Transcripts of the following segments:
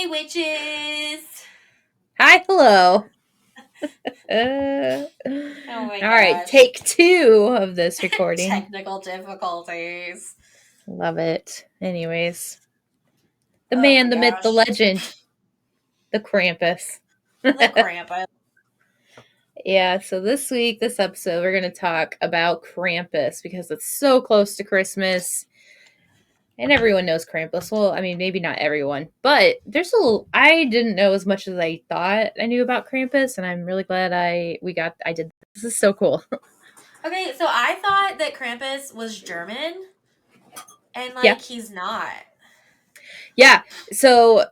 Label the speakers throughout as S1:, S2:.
S1: witches!
S2: Hi, hello.
S1: Oh my
S2: All right,
S1: gosh.
S2: take 2 of this recording.
S1: Technical difficulties.
S2: Love it. Anyways, the
S1: Oh my
S2: man, the myth, the
S1: gosh.
S2: legend, the Krampus.
S1: The Krampus.
S2: Yeah, so this episode, we're going to talk about Krampus because it's so close to Christmas. And everyone knows Krampus. Well, I mean, maybe not everyone, but I didn't know as much as I thought I knew about Krampus, and I'm really glad I did. This is so cool.
S1: Okay, so I thought that Krampus was German, and
S2: Yeah.
S1: he's not.
S2: Yeah. So,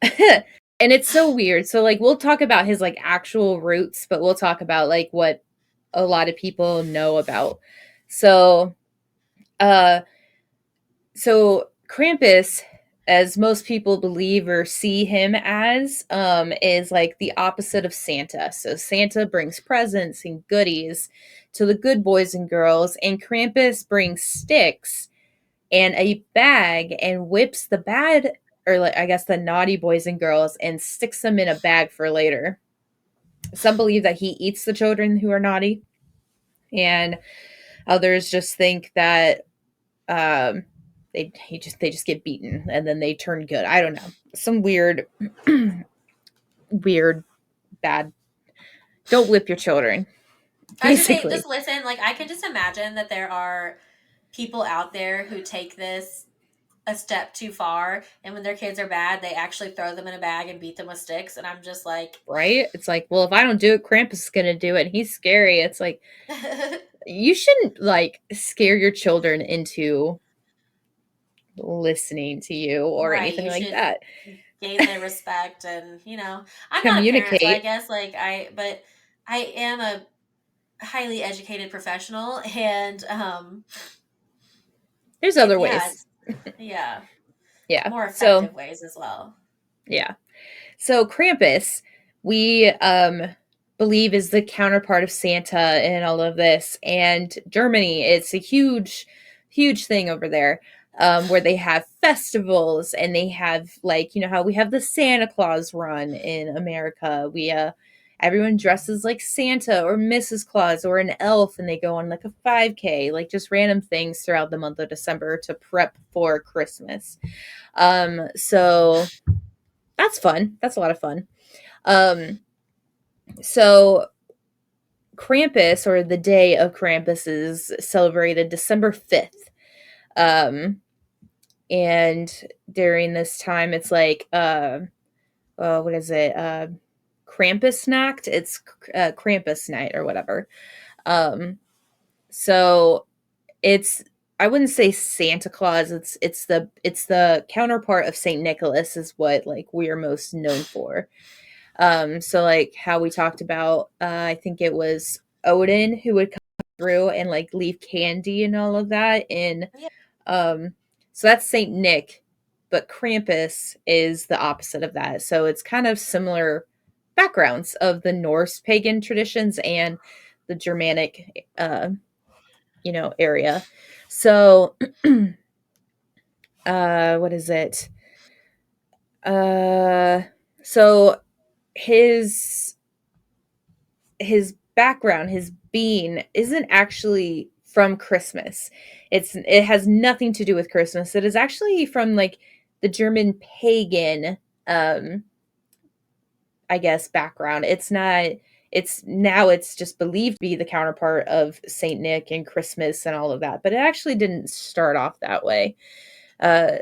S2: and it's so weird. So, we'll talk about his, actual roots, but we'll talk about, what a lot of people know about. So, uh, Krampus, as most people believe or see him as, is the opposite of Santa. So Santa brings presents and goodies to the good boys and girls, and Krampus brings sticks and a bag and whips the bad, or I guess the naughty boys and girls, and sticks them in a bag for later. Some believe that he eats the children who are naughty, and others just think that um, they just get beaten and then they turn good. I don't know. Some weird, weird, bad. Don't whip your children.
S1: I was just say,
S2: Basically,
S1: just listen. I can just imagine that there are people out there who take this a step too far, and when their kids are bad, they actually throw them in a bag and beat them with sticks. And I'm just like,
S2: right? It's well, if I don't do it, Krampus is gonna do it. And he's scary. It's you shouldn't scare your children into listening to you or
S1: right,
S2: anything
S1: you
S2: like
S1: should
S2: that.
S1: gain their respect. And I'm not a parent, so I
S2: Communicate.
S1: guess but I am a highly educated professional, and
S2: There's other
S1: yeah,
S2: ways.
S1: yeah,
S2: Yeah.
S1: more
S2: So
S1: effective ways as well.
S2: yeah. So Krampus, we believe is the counterpart of Santa in all of this. And Germany, it's a huge, huge thing over there. Where they have festivals and they have how we have the Santa Claus run in America. Everyone dresses like Santa or Mrs. Claus or an elf and they go on a 5K, just random things throughout the month of December to prep for Christmas. So that's fun. That's a lot of fun. Um, so Krampus, or the day of Krampus, is celebrated December 5th. And during this time, it's what is it? Krampusnacht. It's Krampus night or whatever. So it's, I wouldn't say Santa Claus. It's the counterpart of Saint Nicholas is what we are most known for. So how we talked about, I think it was Odin who would come through and leave candy and all of that. And
S1: Yeah.
S2: um, so that's Saint Nick, but Krampus is the opposite of that. So it's kind of similar backgrounds of the Norse pagan traditions and the Germanic, area. So, what is it? Uh, so his background, his being isn't actually from Christmas. It has nothing to do with Christmas. It is actually from the German pagan um I guess background. It's not it's just believed to be the counterpart of Saint Nick and Christmas and all of that, but it actually didn't start off that way.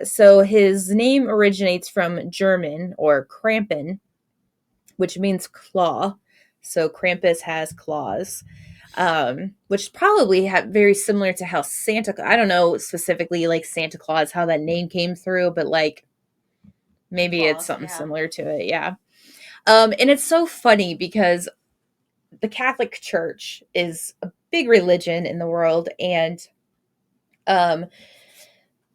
S2: So his name originates from German, or Krampen, which means claw. So Krampus has claws, which probably have very similar to how I don't know specifically Santa Claus, how that name came through, but maybe it's
S1: Claws,
S2: something
S1: yeah.
S2: similar to it. Yeah. And it's so funny because the Catholic Church is a big religion in the world and um,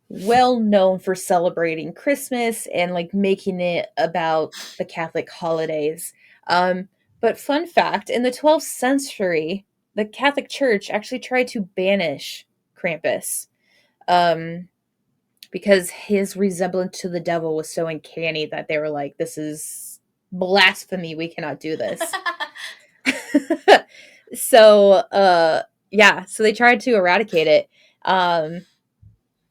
S2: well known for celebrating Christmas and making it about the Catholic holidays. But fun fact, in the 12th century, the Catholic Church actually tried to banish Krampus. Um, because his resemblance to the devil was so uncanny that they were like, this is blasphemy. We cannot do this. So, yeah, so they tried to eradicate it. That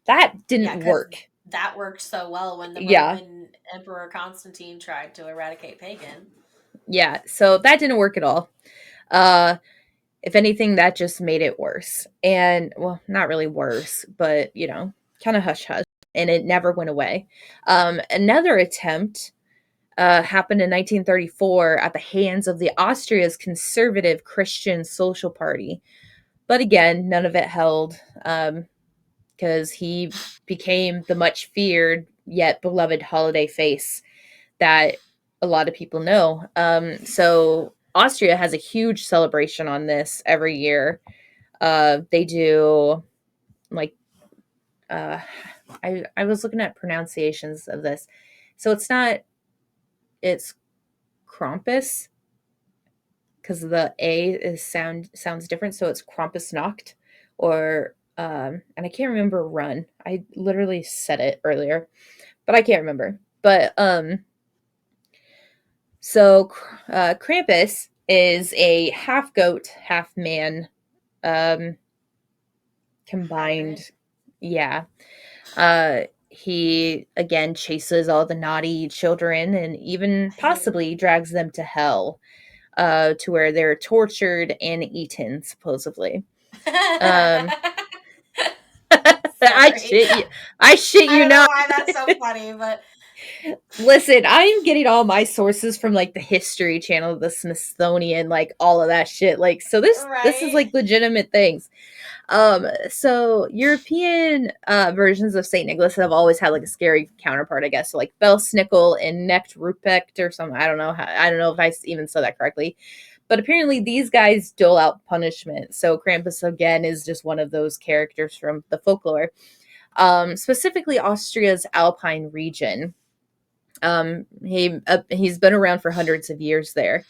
S1: Yeah,
S2: didn't
S1: because
S2: work.
S1: that worked so well when the
S2: Yeah,
S1: Roman Emperor Constantine tried to eradicate pagan.
S2: yeah. So that didn't work at all. Uh, if anything, that just made it worse. And, well, not really worse, but, kind of hush hush. And it never went away. Another attempt happened in 1934 at the hands of the Austria's conservative Christian Social Party. But again, none of it held because he became the much feared yet beloved holiday face that a lot of people know. So Austria has a huge celebration on this every year. They do like uh, I was looking at pronunciations of this, so it's Krampus because the A is sounds different, so it's Krampusnacht or and I can't remember run. I literally said it earlier, but I can't remember. But so Krampus is a half goat, half man, um,
S1: Hybrid.
S2: combined. Yeah. He again chases all the naughty children and even possibly drags them to hell, to where they're tortured and eaten, supposedly. Um, I
S1: Sorry.
S2: shit you. I shit
S1: I
S2: you
S1: don't know
S2: not.
S1: why that's so funny, but
S2: Listen, I'm getting all my sources from like the History Channel, the Smithsonian, like all of that shit. Like, so this is
S1: right.
S2: like legitimate things. So European versions of Saint Nicholas have always had like a scary counterpart, I guess. So like Belsnickel and Knecht Ruprecht or something. I don't know if I even said that correctly. But apparently these guys dole out punishment. So Krampus again is just one of those characters from the folklore. Specifically Austria's Alpine region. He's been around for hundreds of years there.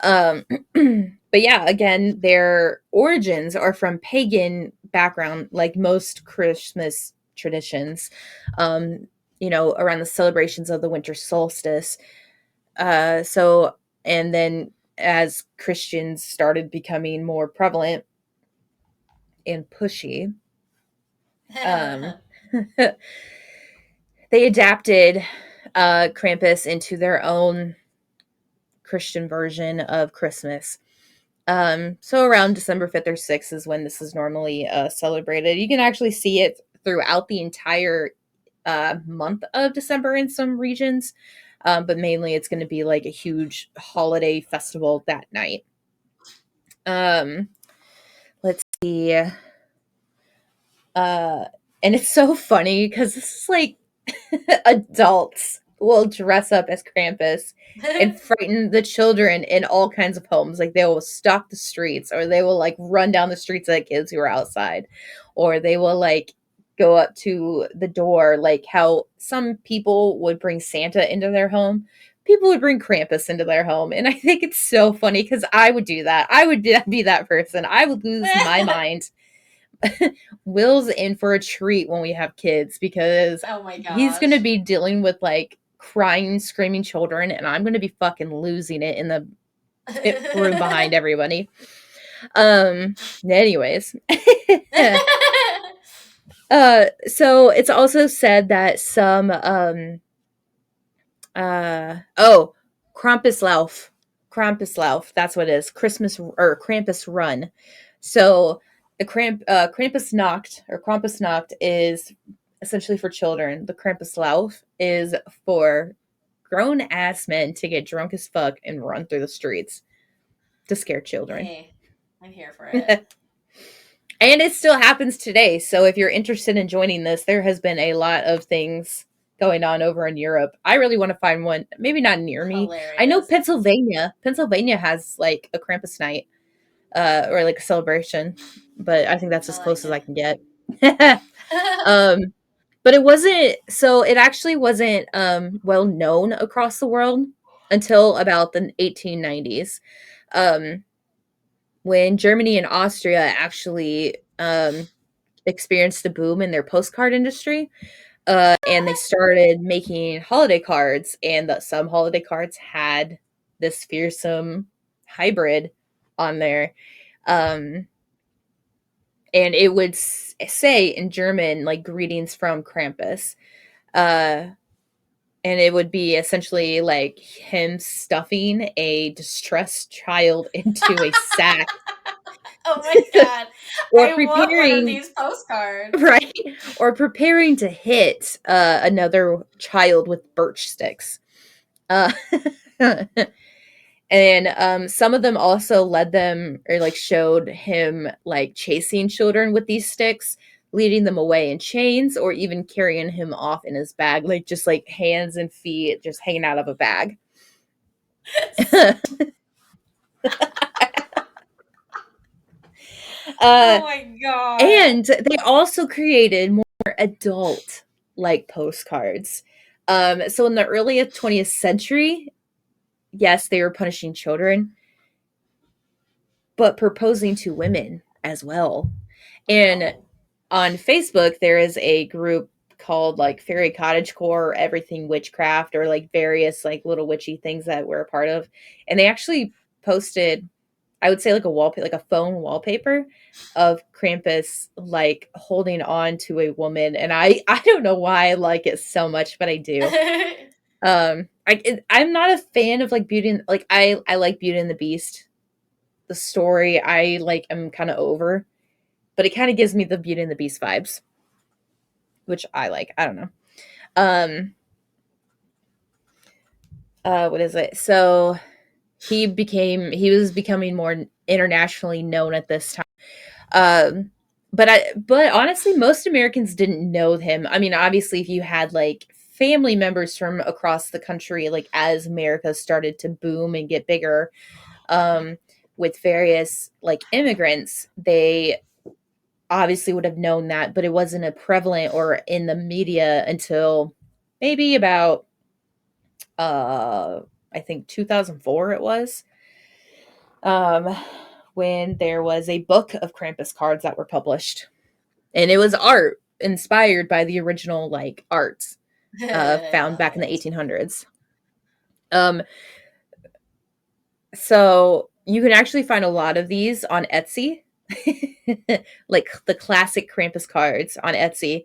S2: Um, but yeah, again, their origins are from pagan background, like most Christmas traditions. Um, around the celebrations of the winter solstice. So, and then as Christians started becoming more prevalent and pushy, um, they adapted Krampus into their own Christian version of Christmas. So around December 5th or 6th is when this is normally celebrated. You can actually see it throughout the entire month of December in some regions, but mainly it's going to be like a huge holiday festival that night. Um, let's see. Uh, and it's so funny because this is like adults will dress up as Krampus and frighten the children in all kinds of homes. Like they will stalk the streets, or they will like run down the streets at kids who are outside, or they will like go up to the door, like how some people would bring Santa into their home. People would bring Krampus into their home. And I think it's so funny because I would do that. I would be that person. I would lose my mind. Will's in for a treat when we have kids because
S1: Oh my
S2: he's going to
S1: gosh.
S2: be dealing with like crying, screaming children, and I'm going to be fucking losing it in the room behind everybody. Anyways. So it's also said that some oh, Krampuslauf. Krampuslauf, that's what it is. Christmas or Krampus Run. So the Krampusnacht or Krampusnacht is essentially for children. The Krampuslauf is for grown ass men to get drunk as fuck and run through the streets to scare children.
S1: Hey, I'm here for it.
S2: And it still happens today. So if you're interested in joining this, there has been a lot of things going on over in Europe. I really want to find one, maybe not near me. I know
S1: Hilarious.
S2: Pennsylvania. Pennsylvania has like a Krampus night, or like a celebration, but I think that's
S1: I
S2: as
S1: like
S2: close as I
S1: it.
S2: can get. um, but it actually wasn't well known across the world until about the 1890s. Um, when Germany and Austria actually experienced a boom in their postcard industry. And they started making holiday cards, and some holiday cards had this fearsome hybrid on there. Um, and it would say in German, like, greetings from Krampus. Uh, and it would be essentially like him stuffing a distressed child into a sack
S1: Oh my god.
S2: or
S1: I want one of
S2: preparing,
S1: these postcards.
S2: right, or preparing to hit another child with birch sticks. Uh, and some of them also led them, or like showed him like chasing children with these sticks, leading them away in chains, or even carrying him off in his bag, like just like hands and feet just hanging out of a bag. uh,
S1: Oh my god.
S2: and they also created more adult like postcards. So in the early 20th century, yes, they were punishing children, but proposing to women as well. And
S1: Oh.
S2: on Facebook, there is a group called like Fairy Cottage Core, or Everything Witchcraft, or like various like little witchy things that we're a part of. And they actually posted, I would say, like a wallpaper, like a phone wallpaper of Krampus like holding on to a woman. And I don't know why I like it so much, but I do. I'm not a fan of like Beauty and, like, I like Beauty and the Beast. The story I like am kind of over, but it kind of gives me the Beauty and the Beast vibes, which I like. I don't know. Um, what is it? So he was becoming more internationally known at this time. Um, but honestly, most Americans didn't know him. I mean, obviously, if you had like family members from across the country, like as America started to boom and get bigger, um, with various like immigrants, they obviously would have known that, but it wasn't a prevalent or in the media until maybe about uh I think 2004 it was. Um when there was a book of Krampus cards that were published. And it was art inspired by the original like arts
S1: I
S2: found
S1: love
S2: back in the
S1: it.
S2: 1800s. Um so you can actually find a lot of these on Etsy. Like the classic Krampus cards on Etsy.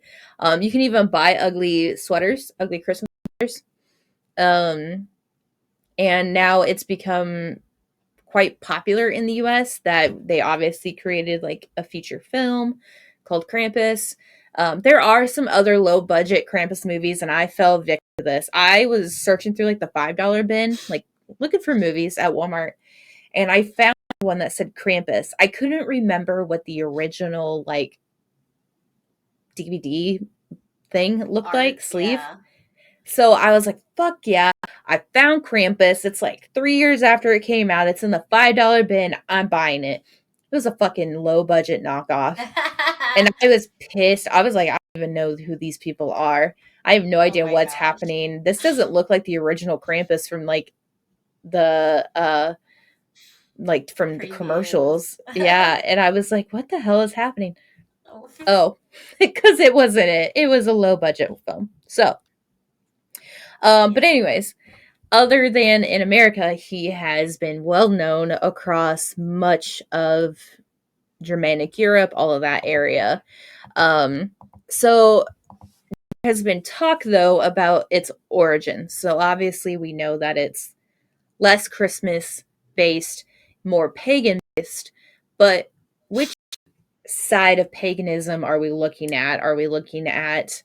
S2: You can even buy ugly sweaters, ugly Christmas sweaters. Um, and now it's become quite popular in the US that they obviously created like a feature film called Krampus. There are some other low budget Krampus movies, and I fell victim to this. I was searching through like the $5 bin, like looking for movies at Walmart, and I found one that said Krampus. I couldn't remember what the original like DVD thing looked
S1: Art,
S2: like, sleeve.
S1: yeah.
S2: So I was like, fuck yeah. I found Krampus. It's like 3 years after it came out. It's in the $5 bin. I'm buying it. It was a fucking low budget knockoff. And I was pissed. I was like, I don't even know who these people are. I have no
S1: Oh
S2: idea
S1: my
S2: what's
S1: gosh.
S2: happening. This doesn't look like the original Krampus from the like from the
S1: Previews.
S2: commercials. Yeah. And I was like, what the hell is happening? Oh, because it wasn't it. It was a low budget film. So, but
S1: Yeah.
S2: anyways, other than in America, he has been well known across much of Germanic Europe, all of that area. So has been talk though about its origin. So obviously we know that it's less Christmas based, more pagan based, but which side of paganism are we looking at? Are we looking at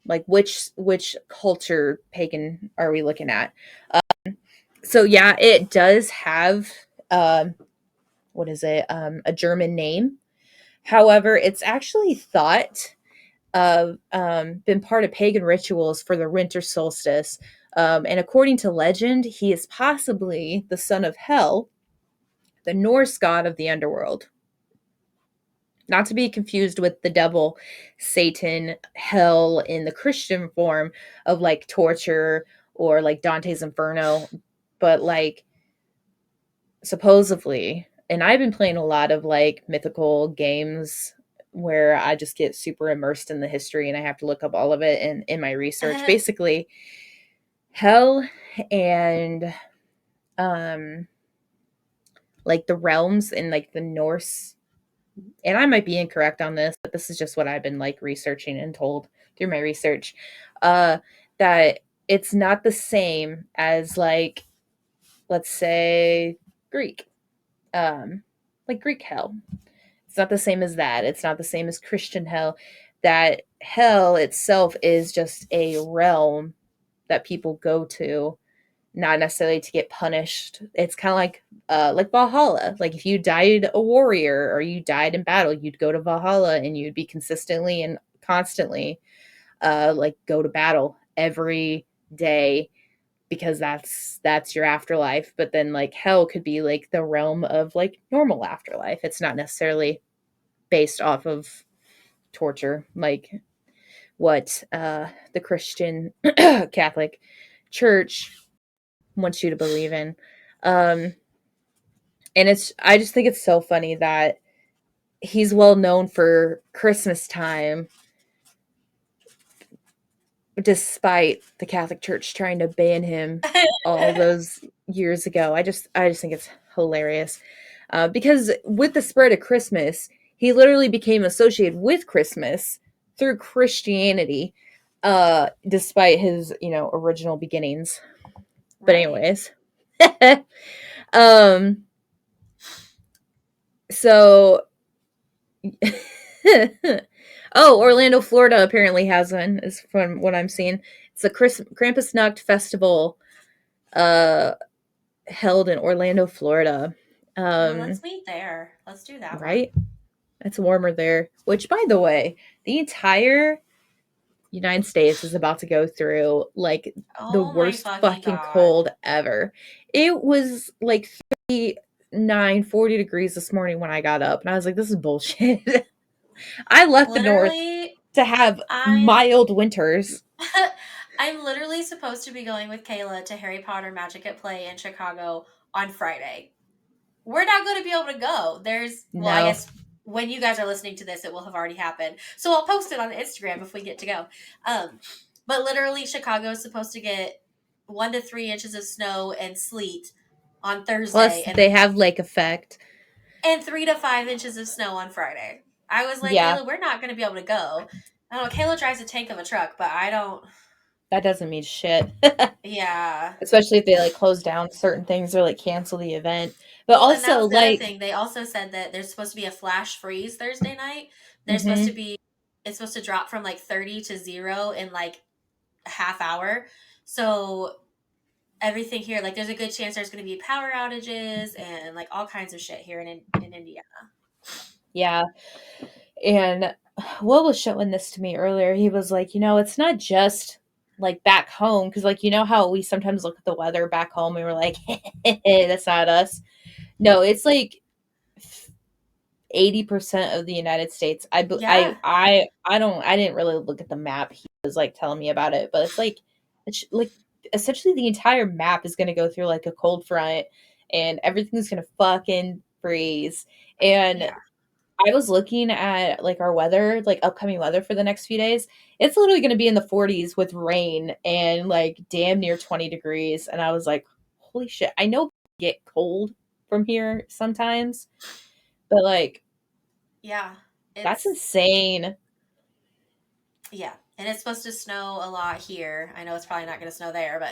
S2: like which culture pagan are we looking at? So yeah, it does have um what is it? A German name. However, it's actually thought of been part of pagan rituals for the winter solstice. And according to legend, he is possibly the son of Hel, the Norse god of the underworld. Not to be confused with the devil, Satan, hell in the Christian form of like torture or like Dante's Inferno, but like supposedly, and I've been playing a lot of like mythical games where I just get super immersed in the history and I have to look up all of it in my research. Basically, hell and um like the realms in like the Norse, and I might be incorrect on this, but this is just what I've been like researching and told through my research, uh that it's not the same as like, let's say, Greek, like Greek hell. It's not the same as that. It's not the same as Christian hell. That hell itself is just a realm that people go to, not necessarily to get punished. It's kind of like Valhalla. Like if you died a warrior or you died in battle, you'd go to Valhalla and you'd be consistently and constantly like go to battle every day because that's your afterlife. But then like hell could be like the realm of like normal afterlife. It's not necessarily based off of torture like what the Christian Catholic Church wants you to believe in. Um, and I just think it's so funny that he's well known for Christmas time, despite the Catholic Church trying to ban him all those years ago. I just think it's hilarious because with the spread of Christmas, he literally became associated with Christmas through Christianity, despite his original beginnings. But
S1: Right.
S2: anyways, um, so oh, Orlando, Florida apparently has one, is from what I'm seeing. It's a Krampusnacht festival uh held in Orlando, Florida.
S1: Oh,
S2: Um,
S1: let's meet there. Let's do that one.
S2: right? It's warmer there. Which, by the way, the entire United States is about to go through like the
S1: Oh my
S2: worst
S1: fucking
S2: fucking
S1: god.
S2: cold ever. It was like 39, 40 degrees this morning when I got up, and I was like, this is bullshit. I left the north
S1: Literally,
S2: to have
S1: I'm
S2: mild winters.
S1: I'm literally supposed to be going with Kayla to Harry Potter Magic at Play in Chicago on Friday. We're not going to be able to go. Well, I
S2: No.
S1: guess when you guys are listening to this, it will have already happened. So I'll post it on Instagram if we get to go. But literally, Chicago is supposed to get 1 to 3 inches of snow and sleet on
S2: Plus,
S1: Thursday,
S2: they have lake effect.
S1: and 3 to 5 inches of snow on Friday. I was like,
S2: Yeah,
S1: Kayla, we're not going to be able to go. I don't know. Kayla drives a tank of a truck, but I don't.
S2: that doesn't mean shit.
S1: Yeah.
S2: Especially if they like close down certain things or like cancel the event. But
S1: Well, and that
S2: also
S1: was the other
S2: like,
S1: thing. They also said that there's supposed to be a flash freeze Thursday night. There's supposed to
S2: mm-hmm.
S1: be It's supposed to drop from like 30 to 0 in like a half hour. So everything here, like there's a good chance there's going to be power outages and like all kinds of shit here in Indiana.
S2: Yeah. And Will was showing this to me earlier. He was like, it's not just like back home, because like how we sometimes look at the weather back home and we're like, hey, that's not us. No, it's like 80% of the United States.
S1: Yeah.
S2: I didn't really look at the map. He was like telling me about it, but it's like essentially the entire map is going to go through like a cold front and everything's going to fucking freeze. And
S1: Yeah.
S2: I was looking at like our weather, like upcoming weather for the next few days. It's literally going to be in the 40s with rain and like damn near 20 degrees. And I was like, holy shit. I know we get cold from here sometimes, but like
S1: Yeah.
S2: that's
S1: It's
S2: insane.
S1: Yeah, and it's supposed to snow a lot here. I know it's probably not going to snow there, but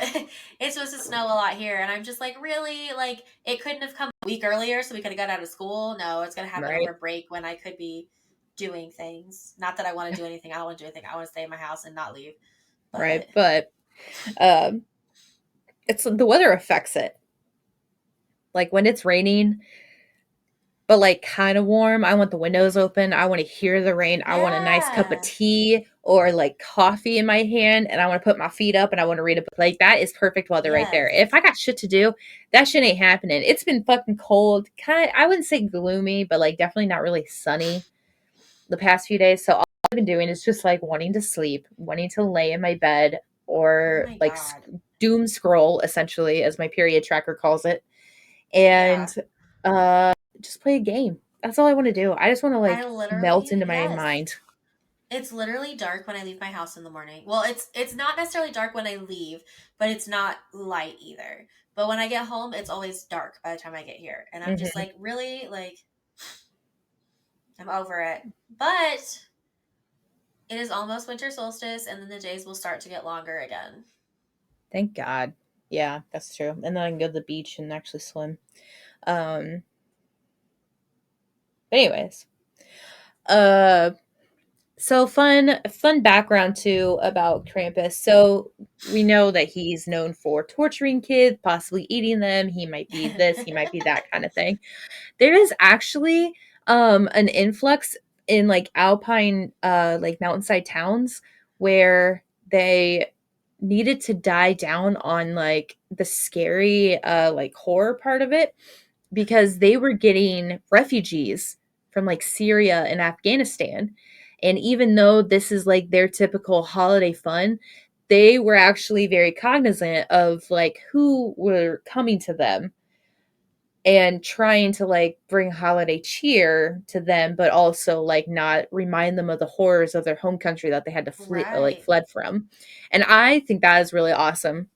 S1: it's supposed to snow a lot here. And I'm just like, really? Like, it couldn't have come a week earlier so we could have got out of school? No, it's going to happen
S2: Right.
S1: over break when I could be doing things. Not that I want to do anything. I don't want to do anything. I want to stay in my house and not leave.
S2: Right.
S1: But
S2: But um it's the weather affects it. Like when it's raining, but like kind of warm. I want the windows open. I want to hear the rain. I want a nice cup of
S1: yeah,
S2: tea or like coffee in my hand, and I want to put my feet up and I want to read a book. Like that is perfect weather right there.
S1: yes,
S2: If I got shit to do, that shit ain't happening. It's been fucking cold. I wouldn't say gloomy, but like definitely not really sunny the past few days. So all I've been doing is just like wanting to sleep, wanting to lay in my bed
S1: oh
S2: or
S1: my
S2: like
S1: God.
S2: doom scroll essentially, as my period tracker calls it,
S1: Yeah.
S2: and uh just play a game. That's all I want to do. I just want to
S1: I
S2: like melt
S1: literally,
S2: into my
S1: yes.
S2: mind.
S1: It's literally dark when I leave my house in the morning. Well, it's not necessarily dark when I leave, but it's not light either. But when I get home, it's always dark by the time I get here. And I'm just
S2: Hmm.
S1: like, really? Like, I'm over it. But it is almost winter solstice, and then the days will start to get longer again.
S2: Thank God. Yeah, that's true. And then I can go to the beach and actually swim. Um, anyways, uh, so fun background too about Krampus. So we know that he's known for torturing kids, possibly eating them. He might be this, he might be that kind of thing. There is actually an influx in like alpine like mountainside towns where they needed to die down on like the scary like horror part of it because they were getting refugees from like Syria and Afghanistan. And even though this is like their typical holiday fun, they were actually very cognizant of like who were coming to them and trying to like bring holiday cheer to them, but also like not remind them of the horrors of their home country that they had to flee like
S1: Right.
S2: fled from. And I think that is really awesome.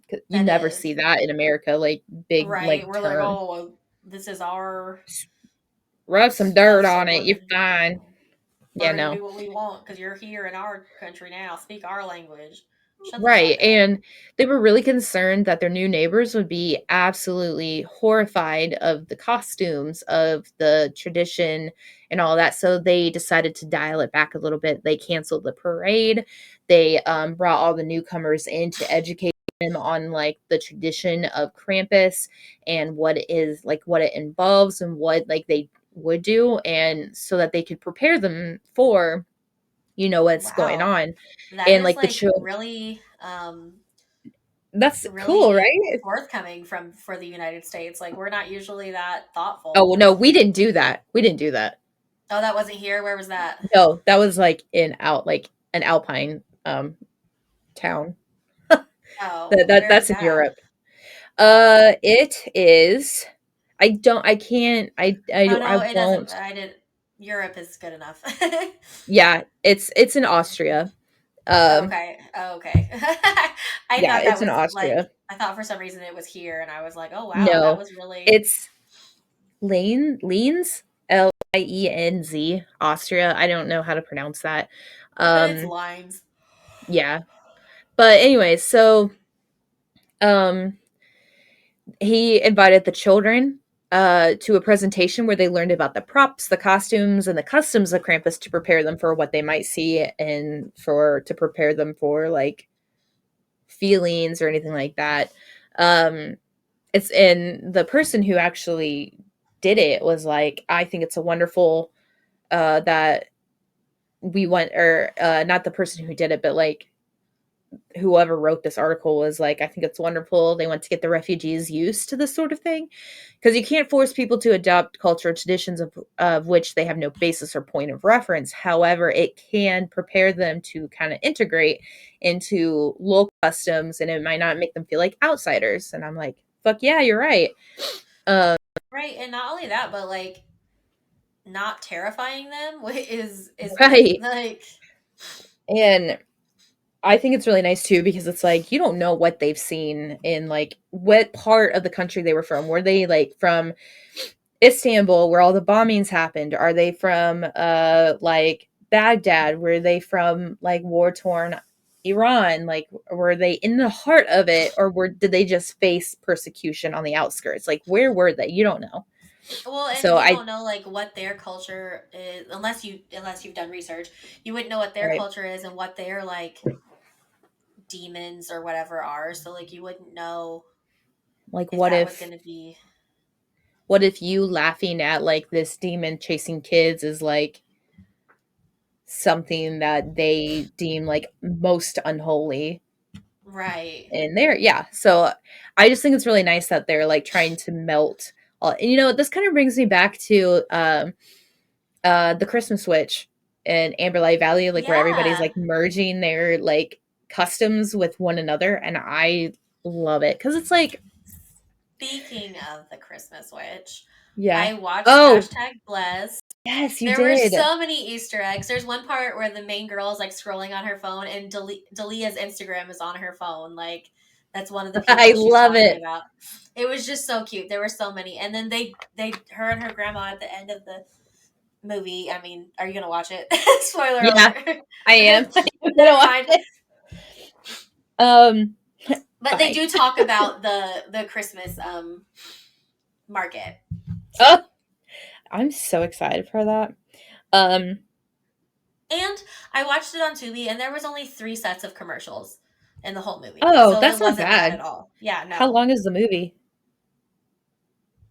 S2: 'Cause you
S1: That
S2: never
S1: is.
S2: see that in America, like big
S1: Right.
S2: like
S1: We're like,
S2: turn.
S1: oh, this is our
S2: Rub some dirt
S1: stuff, so
S2: on it, you're fine.
S1: we're
S2: Yeah,
S1: gonna
S2: no.
S1: do what we want because you're here in our country now. Speak our language. Shut the
S2: Right,
S1: fuck up.
S2: and they were really concerned that their new neighbors would be absolutely horrified of the costumes, of the tradition, and all that, so they decided to dial it back a little bit. They canceled the parade. They, brought all the newcomers in to educate them on, like, the tradition of Krampus and what it is like, what it involves and what, like, they would do, and so that they could prepare them for, what's going
S1: Wow.
S2: on.
S1: That
S2: And,
S1: is
S2: like, the
S1: like
S2: chil
S1: really
S2: That's cool,
S1: really
S2: right?
S1: forthcoming from for the United States. Like we're not usually that
S2: Oh,
S1: thoughtful.
S2: well, no, we didn't do that. We didn't do that.
S1: Oh, that wasn't here. Where was that?
S2: No, that was like an alpine town.
S1: Oh, where is
S2: That's in
S1: that?
S2: Europe.
S1: Oh.
S2: It is. I can't.
S1: Oh
S2: I
S1: no, it doesn't.
S2: won't.
S1: I did. Europe is good enough.
S2: Yeah, it's in Austria. Um,
S1: Okay. Okay. I
S2: yeah,
S1: thought that
S2: it's in
S1: was like
S2: Austria.
S1: I thought for some reason it was here, and I was like, oh wow, that
S2: No,
S1: was really.
S2: it's Lienz, Lienz, Austria. I don't know how to pronounce that.
S1: But it's
S2: Um,
S1: lines.
S2: yeah, but anyway, so um he invited the children to a presentation where they learned about the props, the costumes, and the customs of Krampus to prepare them for what they might see and for to prepare them for like feelings or anything like that. Um, it's and the person who actually did it was like, I think it's a wonderful that we went or not the person who did it, but like whoever wrote this article was like, I think it's wonderful. They want to get the refugees used to this sort of thing because you can't force people to adopt culture traditions of which they have no basis or point of reference. However, it can prepare them to kind of integrate into local customs and it might not make them feel like outsiders. And I'm like, fuck yeah, you're right. Um,
S1: Right, and not only that, but like not terrifying them is good.
S2: right.
S1: Like
S2: And I think it's really nice too because it's like you don't know what they've seen in like what part of the country they were from. Were they like from Istanbul where all the bombings happened? Are they from like Baghdad? Were they from like war torn Iran? Like were they in the heart of it or did they just face persecution on the outskirts? Like where were they? You don't know.
S1: well, and
S2: So
S1: you
S2: I
S1: don't know like what their culture is unless you've done research. You wouldn't know what their
S2: right.
S1: culture is and what their like demons or whatever are. So like you wouldn't know
S2: Like
S1: if that was going to be
S2: what if you laughing at like this demon chasing kids is like something that they deem like most unholy
S1: right.
S2: in there. Yeah. So I just think it's really nice that they're like trying to melt all and this kind of brings me back to the Christmas Switch in Amber Light Valley, like where everybody's
S1: Yeah.
S2: like merging their like customs with one another. And I love it. Cause it's like
S1: Speaking of the Christmas witch,
S2: Yeah.
S1: I watched
S2: Oh,
S1: #Bless.
S2: yes, you
S1: There were
S2: did.
S1: so many Easter eggs. There's one part where the main girl is like scrolling on her phone, and Dalia's Instagram is on her phone. Like that's one of the
S2: I
S1: people she's
S2: love
S1: talking
S2: it.
S1: about. It was just so cute. There were so many, and then her and her grandma at the end of the movie. I mean, are you gonna watch it? Spoiler
S2: Yeah,
S1: alert.
S2: I am. I'm gonna
S1: Never
S2: watch
S1: mind.
S2: it. Um,
S1: But they
S2: Fine.
S1: do talk about the Christmas market too.
S2: Oh, I'm so excited for that. Um,
S1: And I watched it on Tubi, and there was only 3 sets of commercials in the whole movie,
S2: oh,
S1: so
S2: that's
S1: it
S2: not
S1: wasn't bad
S2: bad.
S1: at all. Yeah,
S2: How
S1: no.
S2: long is the movie?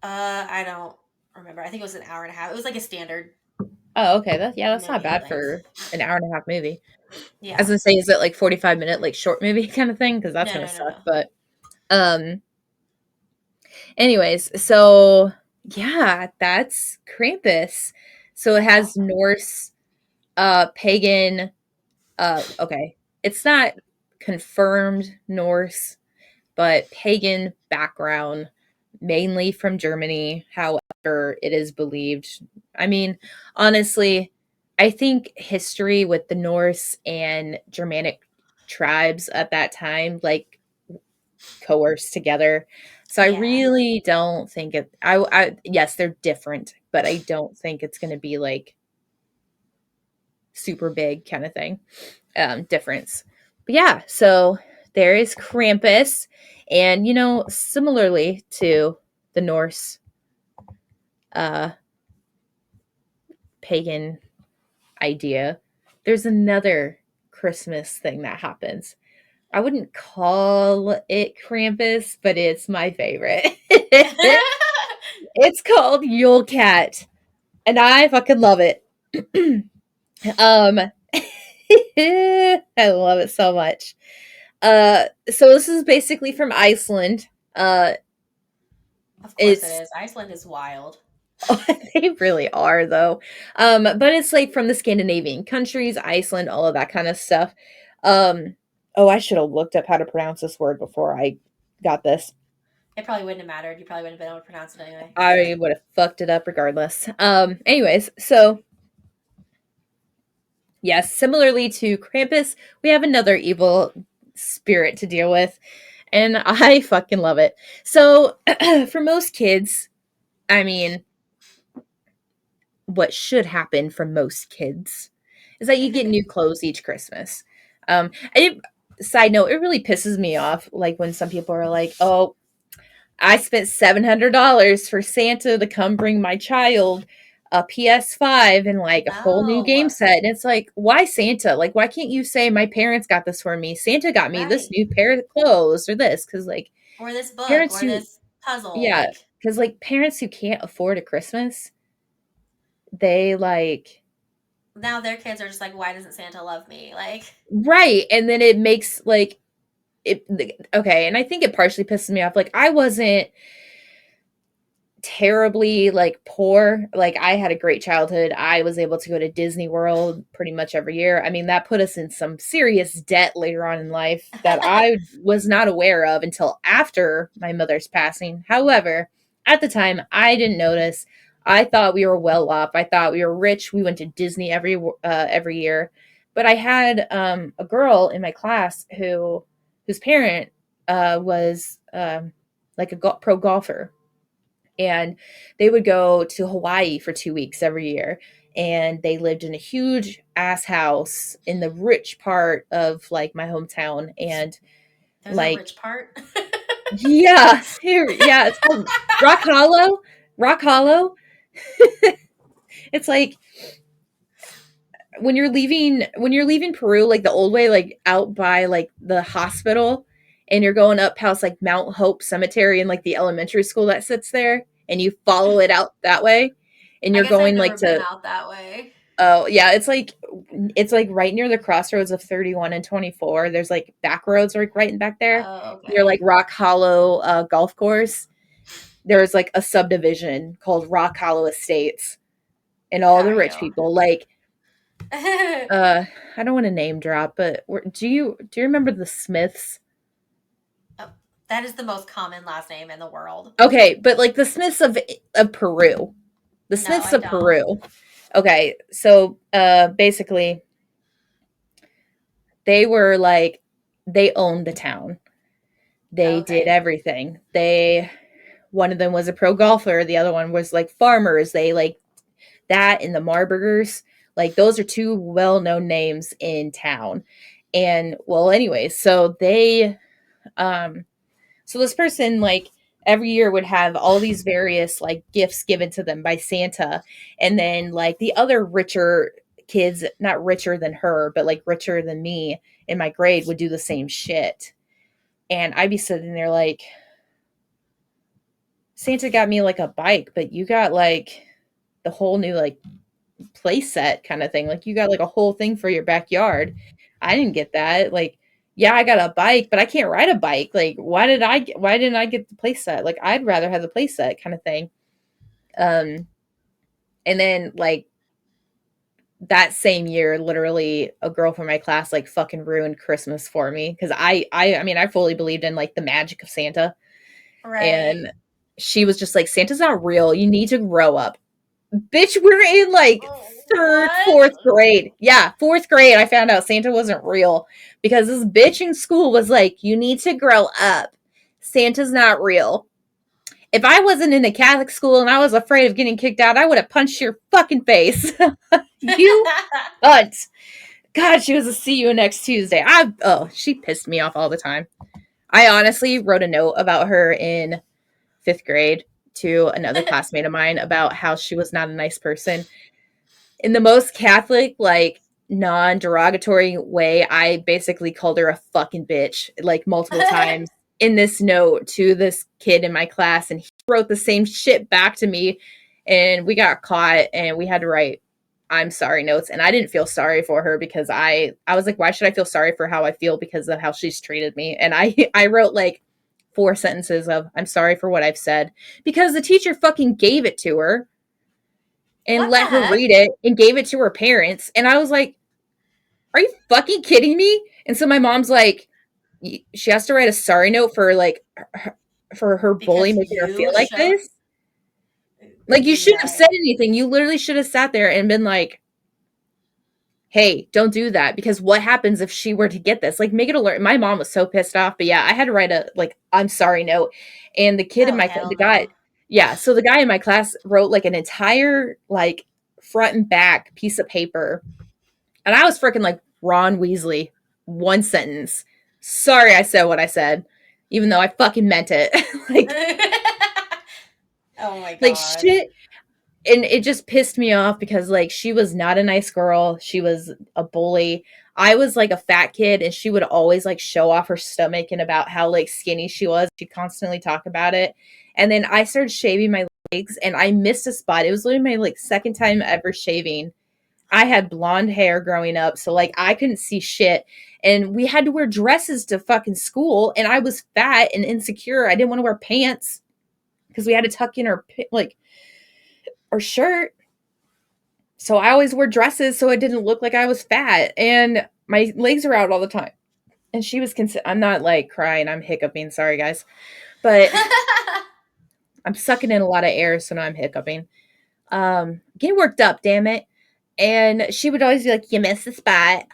S1: I don't remember. I think it was an hour and a half. It was like a standard
S2: Oh, okay. That's not
S1: movie
S2: bad
S1: length.
S2: for an hour and a half movie. I was
S1: Yeah.
S2: gonna say, is it like 45 minute like short movie kind of thing? Because that's
S1: No,
S2: gonna
S1: no, no,
S2: suck.
S1: no.
S2: But um, anyways, so yeah, that's Krampus. So it
S1: That's
S2: has
S1: awesome.
S2: Norse, pagan. Okay, it's not confirmed Norse, but pagan background, mainly from Germany. However, it is believed. I mean, honestly, I think history with the Norse and Germanic tribes at that time, like, coerced together. So I
S1: Yeah.
S2: really don't think it. Yes, they're different, but I don't think it's going to be like super big kind of thing. Difference. But yeah, so there is Krampus. And, similarly to the Norse uh, pagan idea, there's another Christmas thing that happens. I wouldn't call it Krampus, but it's my favorite. It's called Yule Cat, and I fucking love it. um, I love it so much. So this is basically from Iceland. Uh,
S1: Of course it
S2: it's
S1: is. Iceland is wild.
S2: they really are though. But it's like from the Scandinavian countries, Iceland, all of that kind of stuff. Oh, I should have looked up how to pronounce this word before I got this.
S1: It probably wouldn't have mattered. You probably wouldn't have been able to pronounce it anyway.
S2: I would have fucked it up regardless. Anyways, so yes, similarly to Krampus, we have another evil spirit to deal with, and I fucking love it. So, for most kids, I mean, what should happen for most kids is that you get new clothes each Christmas. I, Side note, it really pisses me off, like when some people are like, "Oh, I spent $700 for Santa to come bring my child a PS5 and like a whole new game
S1: No.
S2: set." And it's like, why Santa? Like, why can't you say my parents got this for me? Santa got me this
S1: Right.
S2: new pair of clothes or this? Because like
S1: Or this book,
S2: parents
S1: or
S2: who,
S1: this puzzle.
S2: yeah,
S1: Like,
S2: because like parents who can't afford a Christmas, they like,
S1: now their kids are just like, why doesn't Santa love me? Like,
S2: right. And then it makes like, it, okay. And I think it partially pisses me off. Like, I wasn't terribly like poor. Like I had a great childhood. I was able to go to Disney World pretty much every year. I mean, that put us in some serious debt later on in life that I was not aware of until after my mother's passing. However, at the time, I didn't notice. I thought we were well off. I thought we were rich. We went to Disney every year. But I had a girl in my class whose parent was like a pro golfer, and they would go to Hawaii for 2 weeks every year. And they lived in a huge ass house in the rich part of like my hometown. And
S1: there's a
S2: like,
S1: rich part.
S2: yeah, yeah, it's called Rock Hollow. Rock Hollow. It's like when you're leaving Peru, like the old way, like out by like the hospital, and you're going up past like Mount Hope Cemetery and like the elementary school that sits there, and you follow it out that way, and
S1: I
S2: you're
S1: guess I've
S2: going like
S1: never been
S2: to,
S1: out that way.
S2: oh yeah, it's like right near the crossroads of 31 and 24. There's like back roads right in back there.
S1: Oh,
S2: Near
S1: okay.
S2: like Rock Hollow golf course. There's like a subdivision called Rock Hollow Estates, and all the
S1: Got
S2: rich
S1: you.
S2: people like I don't want to name drop, but do you remember the Smiths?
S1: Oh, That is the most common last name in the world.
S2: Okay, but like the Smiths of Peru. The
S1: No,
S2: Smiths
S1: I
S2: of
S1: don't.
S2: Peru. Okay, so basically they were like they owned the town. They did
S1: Okay.
S2: everything. They one of them was a pro golfer, the other one was like farmers. They like that and the Marburgers. Like those are two well-known names in town. And well, anyways, so they so this person like every year would have all these various like gifts given to them by Santa. And then like the other richer kids, not richer than her, but like richer than me in my grade would do the same shit. And I'd be sitting there like, Santa got me like a bike, but you got like the whole new like play set kind of thing. Like you got like a whole thing for your backyard. I didn't get that. Like, yeah, I got a bike, but I can't ride a bike. Like, why didn't I get the play set? Like, I'd rather have the play set kind of thing. Um, and then like that same year, literally a girl from my class like fucking ruined Christmas for me because I mean I fully believed in like the magic of Santa,
S1: Right.
S2: and she was just like, Santa's not real. You need to grow up. Bitch, we're in like
S1: Oh,
S2: third,
S1: what?
S2: fourth grade. Yeah, fourth grade. I found out Santa wasn't real because this bitch in school was like, you need to grow up. Santa's not real. If I wasn't in a Catholic school and I was afraid of getting kicked out, I would have punched your fucking face. You cunt. God, she was a see you next Tuesday. She pissed me off all the time. I honestly wrote a note about her in fifth grade to another classmate of mine about how she was not a nice person. In the most Catholic, like non-derogatory way, I basically called her a fucking bitch like multiple times in this note to this kid in my class, and he wrote the same shit back to me, and we got caught and we had to write I'm sorry notes, and I didn't feel sorry for her because I was like, why should I feel sorry for how I feel because of how she's treated me? And I wrote like 4 sentences of I'm sorry for what I've said because the teacher fucking gave it to her and
S1: What the
S2: let her
S1: heck?
S2: read it and gave it to her parents. And I was like, are you fucking kidding me? And so my mom's like, she has to write a sorry note for like for her bully
S1: Because
S2: making her feel
S1: you
S2: like
S1: showed.
S2: this. Like you shouldn't have
S1: Yikes.
S2: said anything. You literally should have sat there and been like, hey, don't do that because what happens if she were to get this? Like make it alert. My mom was so pissed off, but yeah, I had to write a like I'm sorry note. And the kid in
S1: Oh,
S2: my
S1: hell
S2: the guy,
S1: no.
S2: yeah, so the guy in my class wrote like an entire like front and back piece of paper. And I was freaking like Ron Weasley, one sentence. Sorry I said what I said, even though I fucking meant it. like
S1: Oh my
S2: like
S1: gosh.
S2: shit. And it just pissed me off because like she was not a nice girl. She was a bully. I was like a fat kid and she would always like show off her stomach and about how like skinny she was. She'd constantly talk about it. And then I started shaving my legs and I missed a spot. It was literally my like second time ever shaving. I had blonde hair growing up, so like I couldn't see shit. And we had to wear dresses to fucking school and I was fat and insecure. I didn't want to wear pants because we had to tuck in like our shirt. So I always wore dresses so it didn't look like I was fat and my legs are out all the time. And she was I'm not like crying, I'm hiccuping, sorry guys. But I'm sucking in a lot of air so now I'm hiccuping. Getting worked up, damn it. And she would always be like, you missed the spot.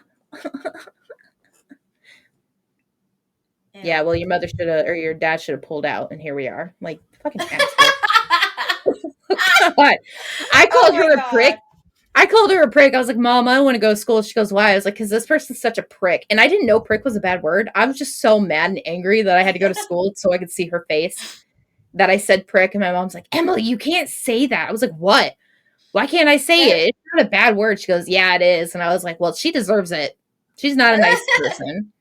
S2: Yeah,
S1: Ew.
S2: well your mother should have or your dad should have pulled out and here we are. Like fucking asshole. God. I
S1: Oh
S2: called
S1: my
S2: her a
S1: god.
S2: prick. I called her a prick. I was like, Mom, I don't want to go to school. She goes, why? I was like, because this person's such a prick. And I didn't know prick was a bad word. I was just so mad and angry that I had to go to school so I could see her face that I said prick. And my mom's like, Emily, you can't say that. I was like, what? Why can't I say it? It's not a bad word. She goes, yeah, it is. And I was like, well, she deserves it. She's not a nice person.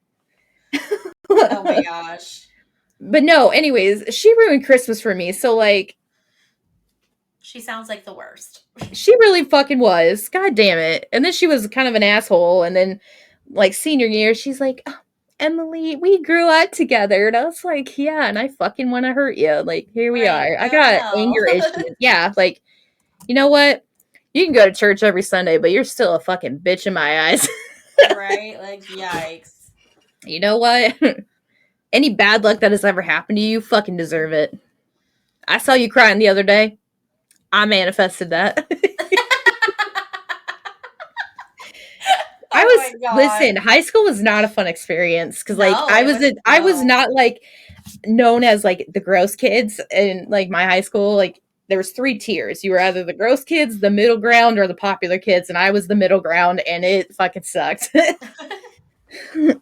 S1: Oh my gosh.
S2: But no, anyways, she ruined Christmas for me. So, like,
S1: She sounds like the worst.
S2: she really fucking was. God damn it. And then she was kind of an asshole. And then, like, senior year, she's like, oh, Emily, we grew up together. And I was like, yeah, and I fucking want to hurt you. Like, here we
S1: Right.
S2: are. I
S1: Oh
S2: got
S1: no.
S2: anger issues. Yeah, like, you know what? You can go to church every Sunday, but you're still a fucking bitch in my eyes.
S1: Right? Like, yikes.
S2: You know what? Any bad luck that has ever happened to you, fucking deserve it. I saw you crying the other day. I manifested that.
S1: Oh my
S2: Listen,
S1: god.
S2: high school was not a fun experience because like
S1: No, it was
S2: I was
S1: no.
S2: not like known as like the gross kids in like my high school. Like there was three tiers. You were either the gross kids, the middle ground, or the popular kids, and I was the middle ground, and it fucking sucked.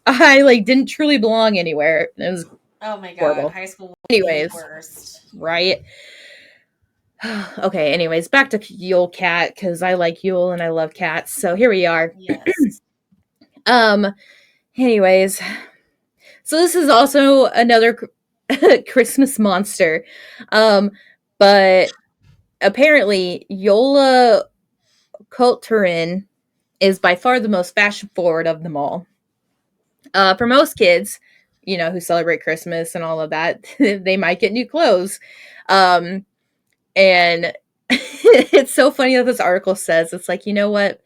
S2: I like didn't truly belong anywhere. It was
S1: Oh my god,
S2: horrible.
S1: high school was the
S2: Anyways,
S1: worst.
S2: right? Okay, anyways, back to Yule Cat because I like Yule and I love cats. So here we are.
S1: Yes.
S2: Um, anyways, so this is also another Christmas monster. Um, but apparently Jólakötturinn is by far the most fashion forward of them all. For most kids, you know, who celebrate Christmas and all of that, they might get new clothes. And it's so funny that this article says it's like, you know what?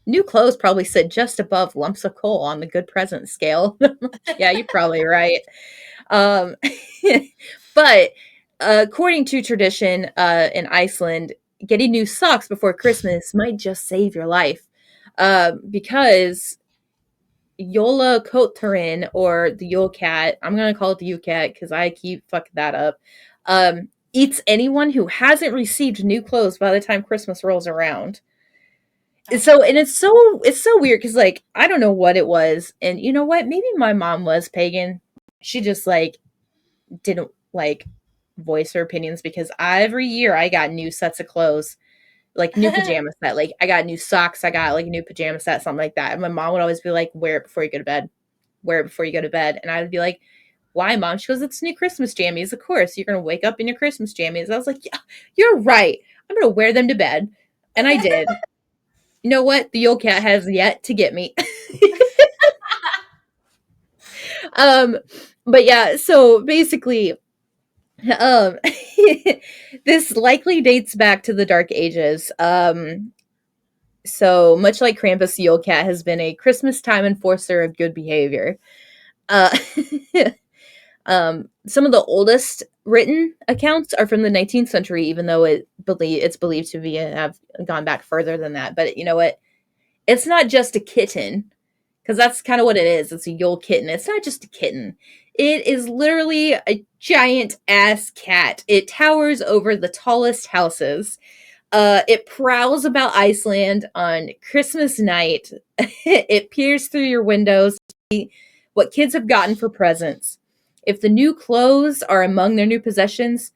S2: New clothes probably sit just above lumps of coal on the good present scale. Yeah, you're probably right. Um, but according to tradition in Iceland, getting new socks before Christmas might just save your life. Because Jólakötturinn or the Yule Cat, I'm going to call it the Yule Cat because I keep fucking that up, eats anyone who hasn't received new clothes by the time Christmas rolls around.
S1: Oh
S2: So and
S1: my.
S2: it's so weird because like I don't know what it was, and you know what, maybe my mom was pagan. She just like didn't like voice her opinions because every year I got new sets of clothes, like new pajama set. Like I got new socks, I got like a new pajama set, something like that. And my mom would always be like, "Wear it before you go to bed. Wear it before you go to bed." And I would be like, "Why, mom?" She goes, "It's new Christmas jammies. Of course, you're gonna wake up in your Christmas jammies." I was like, "Yeah, you're right. I'm gonna wear them to bed," and I did. You know what? The Yule Cat has yet to get me. um, but yeah, so basically, Um, this likely dates back to the Dark Ages. So much like Krampus, the Yule Cat has been a Christmas time enforcer of good behavior. Uh, some of the oldest written accounts are from the 19th century, even though it's believed to be have gone back further than that. But you know what? It's not just a kitten, because that's kind of what it is. It's a Yule kitten. It's not just a kitten. It is literally a giant ass cat. It towers over the tallest houses. It prowls about Iceland on Christmas night. It peers through your windows to see what kids have gotten for presents. If the new clothes are among their new possessions,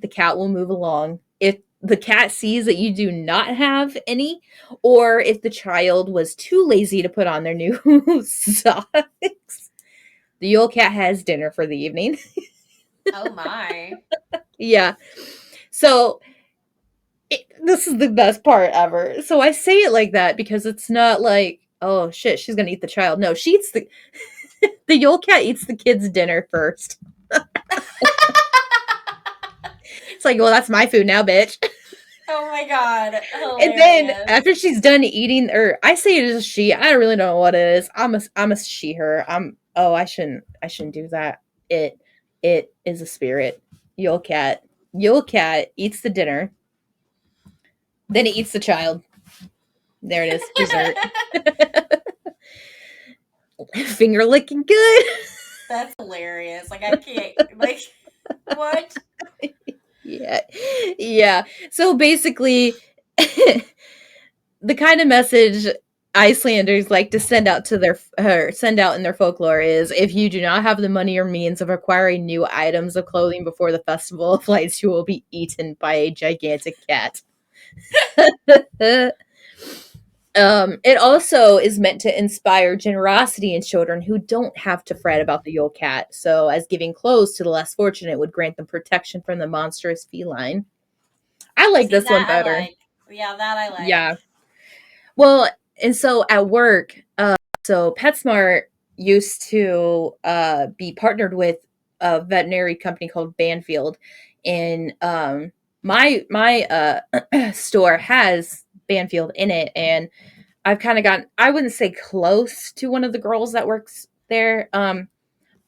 S2: the cat will move along. If the cat sees that you do not have any, or if the child was too lazy to put on their new socks, the Yule Cat has dinner for the evening.
S1: Oh my.
S2: Yeah. So this is the best part ever. So I say it like that because it's not like, oh shit, she's gonna eat the child. No, she eats the Yule Cat eats the kid's dinner first. It's like, well, that's my food now, bitch.
S1: Oh my god.
S2: And then
S1: Hilarious.
S2: after she's done eating, or I say it is a she. I really don't know what it is. I'm a she her. I'm oh I shouldn't do that. It is a spirit. Yule Cat. Yule Cat eats the dinner. Then it eats the child. There it is. Dessert. Finger licking good.
S1: That's hilarious. Like I can't like what?
S2: Yeah. Yeah. So basically the kind of message Icelanders like to send out to their send out in their folklore is if you do not have the money or means of acquiring new items of clothing before the festival of lights, you will be eaten by a gigantic cat. It also is meant to inspire generosity in children who don't have to fret about the Yule Cat. So, as giving clothes to the less fortunate would grant them protection from the monstrous feline. I like
S1: See
S2: this one
S1: that I
S2: better.
S1: like. Yeah, that I
S2: Yeah.
S1: like.
S2: Well, and so at work, so PetSmart used to be partnered with a veterinary company called Banfield, and my store has Banfield in it, and I've kind of gotten, I wouldn't say close to one of the girls that works there,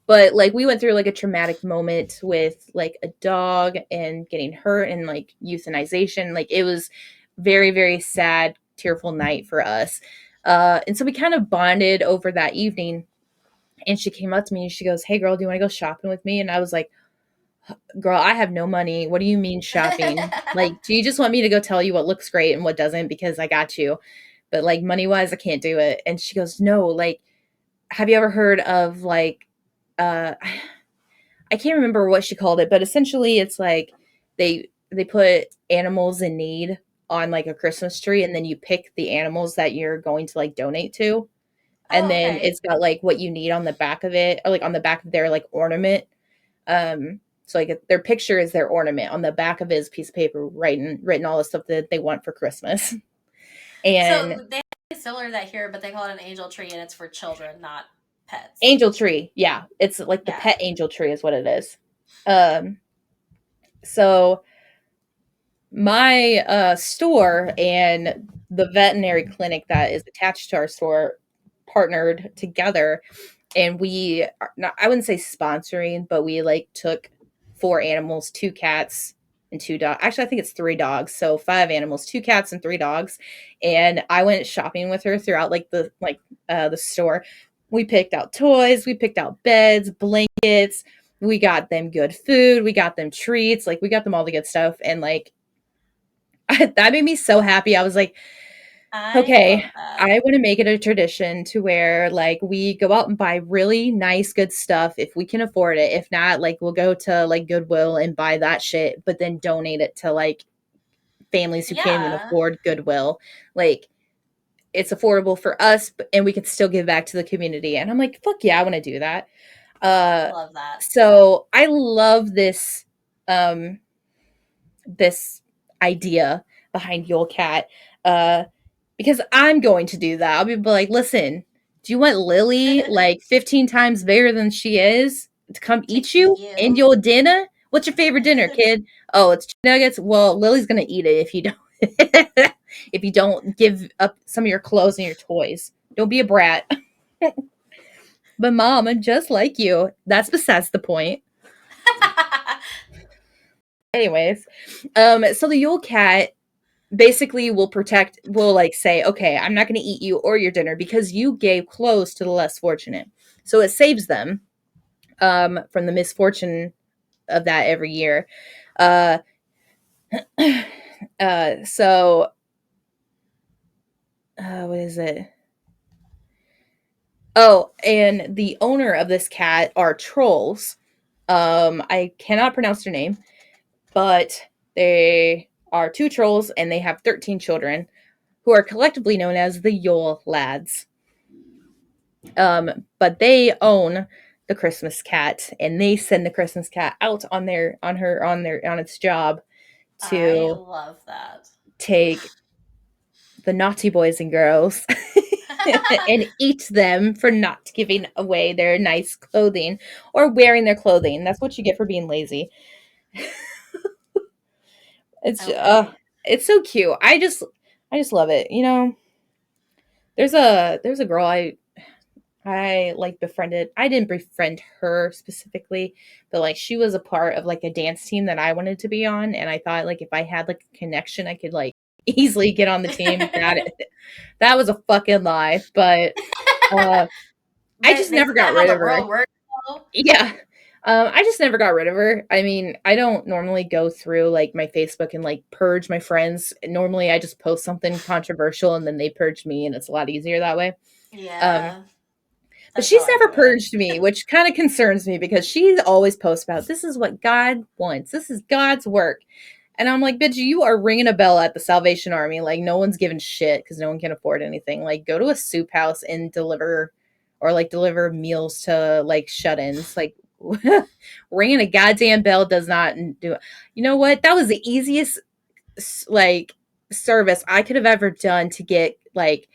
S2: But like we went through like a traumatic moment with like a dog and getting hurt and like euthanization. Like it was very, very sad, tearful night for us. And so we kind of bonded over that evening. And she came up to me and she goes, "Hey girl, do you want to go shopping with me?" And I was like, "Girl, I have no money. What do you mean shopping? Like, do you just want me to go tell you what looks great and what doesn't? Because I got you. But like money wise, I can't do it." And she goes, "No, like, have you ever heard of like I can't remember what she called it, but essentially it's like they put animals in need on like a Christmas tree and then you pick the animals that you're going to like donate to. And
S1: Oh,
S2: then
S1: okay.
S2: it's got like what you need on the back of it, or like on the back of their like ornament. So like their picture is their ornament. On the back of his piece of paper, written all the stuff that they want for Christmas. And
S1: So they have similar to that here, but they call it an angel tree, and it's for children, not pets.
S2: angel tree, yeah, it's like the
S1: Yeah.
S2: pet angel tree is what it is. Um, so my store and the veterinary clinic that is attached to our store partnered together, and we are not, I wouldn't say sponsoring, but we like took four animals, two cats and two dogs. Actually, I think it's three dogs. So five animals, two cats and three dogs. And I went shopping with her throughout the store. We picked out toys, we picked out beds, blankets, we got them good food, we got them treats, like we got them all the good stuff. And like that made me so happy. I was like,
S1: I
S2: okay,
S1: love that.
S2: I want to make it a tradition to where like we go out and buy really nice, good stuff if we can afford it. If not, like we'll go to like Goodwill and buy that shit, but then donate it to like families who can't even
S1: Yeah,
S2: afford Goodwill. Like it's affordable for us, and we can still give back to the community. And I'm like, fuck yeah, I want to do that.
S1: I
S2: Uh,
S1: love that.
S2: so I love um, this idea behind Yule Cat. Uh, because I'm going to do that. I'll be like, listen, do you want Lily like 15 times bigger than she is to come
S1: To
S2: eat
S1: eat
S2: you in
S1: you.
S2: your dinner? What's your favorite dinner, kid? Oh, it's chicken nuggets. Well, Lily's gonna eat it if you don't if you don't give up some of your clothes and your toys. Don't be a brat. But mom, I'm just like you. That's besides the point. Anyways, so the Yule Cat basically will like say, okay, I'm not going to eat you or your dinner because you gave clothes to the less fortunate. So it saves them from the misfortune of that every year. uh so what is it? Oh, and the owner of this cat are trolls. I cannot pronounce their name, but they are two trolls and they have 13 children who are collectively known as the Yule Lads. But they own the Christmas cat, and they send the Christmas cat out on its job
S1: I
S2: to
S1: love that.
S2: take the naughty boys and girls and eat them for not giving away their nice clothing or wearing their clothing. That's what you get for being lazy. It's
S1: Okay.
S2: it's so cute. I just love it. You know, there's a girl I like befriended. I didn't befriend her specifically, but like she was a part of like a dance team that I wanted to be on, and I thought like if I had like a connection, I could like easily get on the team. Got it. That was a fucking lie, but uh, I
S1: But
S2: just
S1: isn't
S2: never got
S1: that how
S2: rid
S1: the
S2: of her.
S1: world works, though?
S2: Yeah. I just never got rid of her. I mean, I don't normally go through like my Facebook and like purge my friends. Normally, I just post something controversial and then they purge me, and it's a lot easier that way. Um,
S1: Yeah,
S2: But
S1: that's how
S2: she's
S1: I do
S2: never
S1: it.
S2: purged me, which kind of concerns me because she always posts about this is what God wants. This is God's work. And I'm like, bitch, you are ringing a bell at the Salvation Army. Like, no one's giving shit because no one can afford anything. Like, go to a soup house and deliver meals to like shut ins. Like, ringing a goddamn bell does not do it. You know what? That was the easiest like service I could have ever done to get like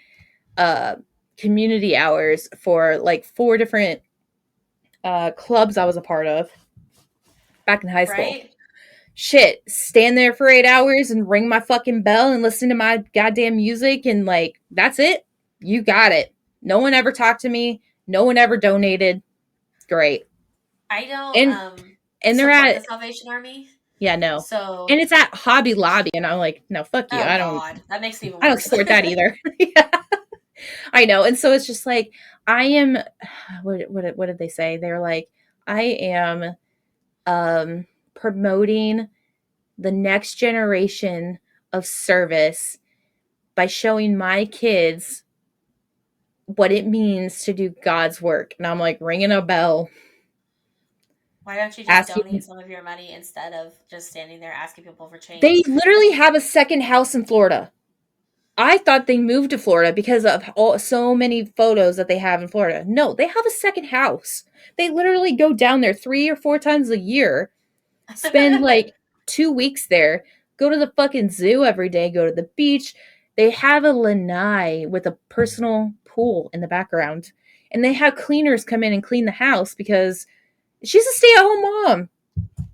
S2: uh community hours for like four different clubs I was a part of back in high school.
S1: Right?
S2: Shit, stand there for 8 hours and ring my fucking bell and listen to my goddamn music, and like that's it. You got it. No one ever talked to me. No one ever donated. Great.
S1: I don't
S2: And they're
S1: support the
S2: at,
S1: Salvation Army.
S2: yeah, no.
S1: So,
S2: And it's at Hobby Lobby, and I'm like, no, fuck you.
S1: oh
S2: I don't
S1: God, that makes it even
S2: I don't
S1: worse.
S2: support that either. Yeah, I know. And so it's just like I am what did they say? They're like, I am promoting the next generation of service by showing my kids what it means to do God's work. And I'm like ringing a bell,
S1: Why don't you just donate
S2: asking.
S1: some of your money instead of just standing there asking people for
S2: They
S1: change?
S2: literally have a second house in Florida. I thought they moved to Florida because of so many photos that they have in Florida. No, they have a second house. They literally go down there 3 or 4 times a year, spend like 2 weeks there, go to the fucking zoo every day, go to the beach. They have a lanai with a personal pool in the background. And they have cleaners come in and clean the house because she's a stay-at-home mom. I'm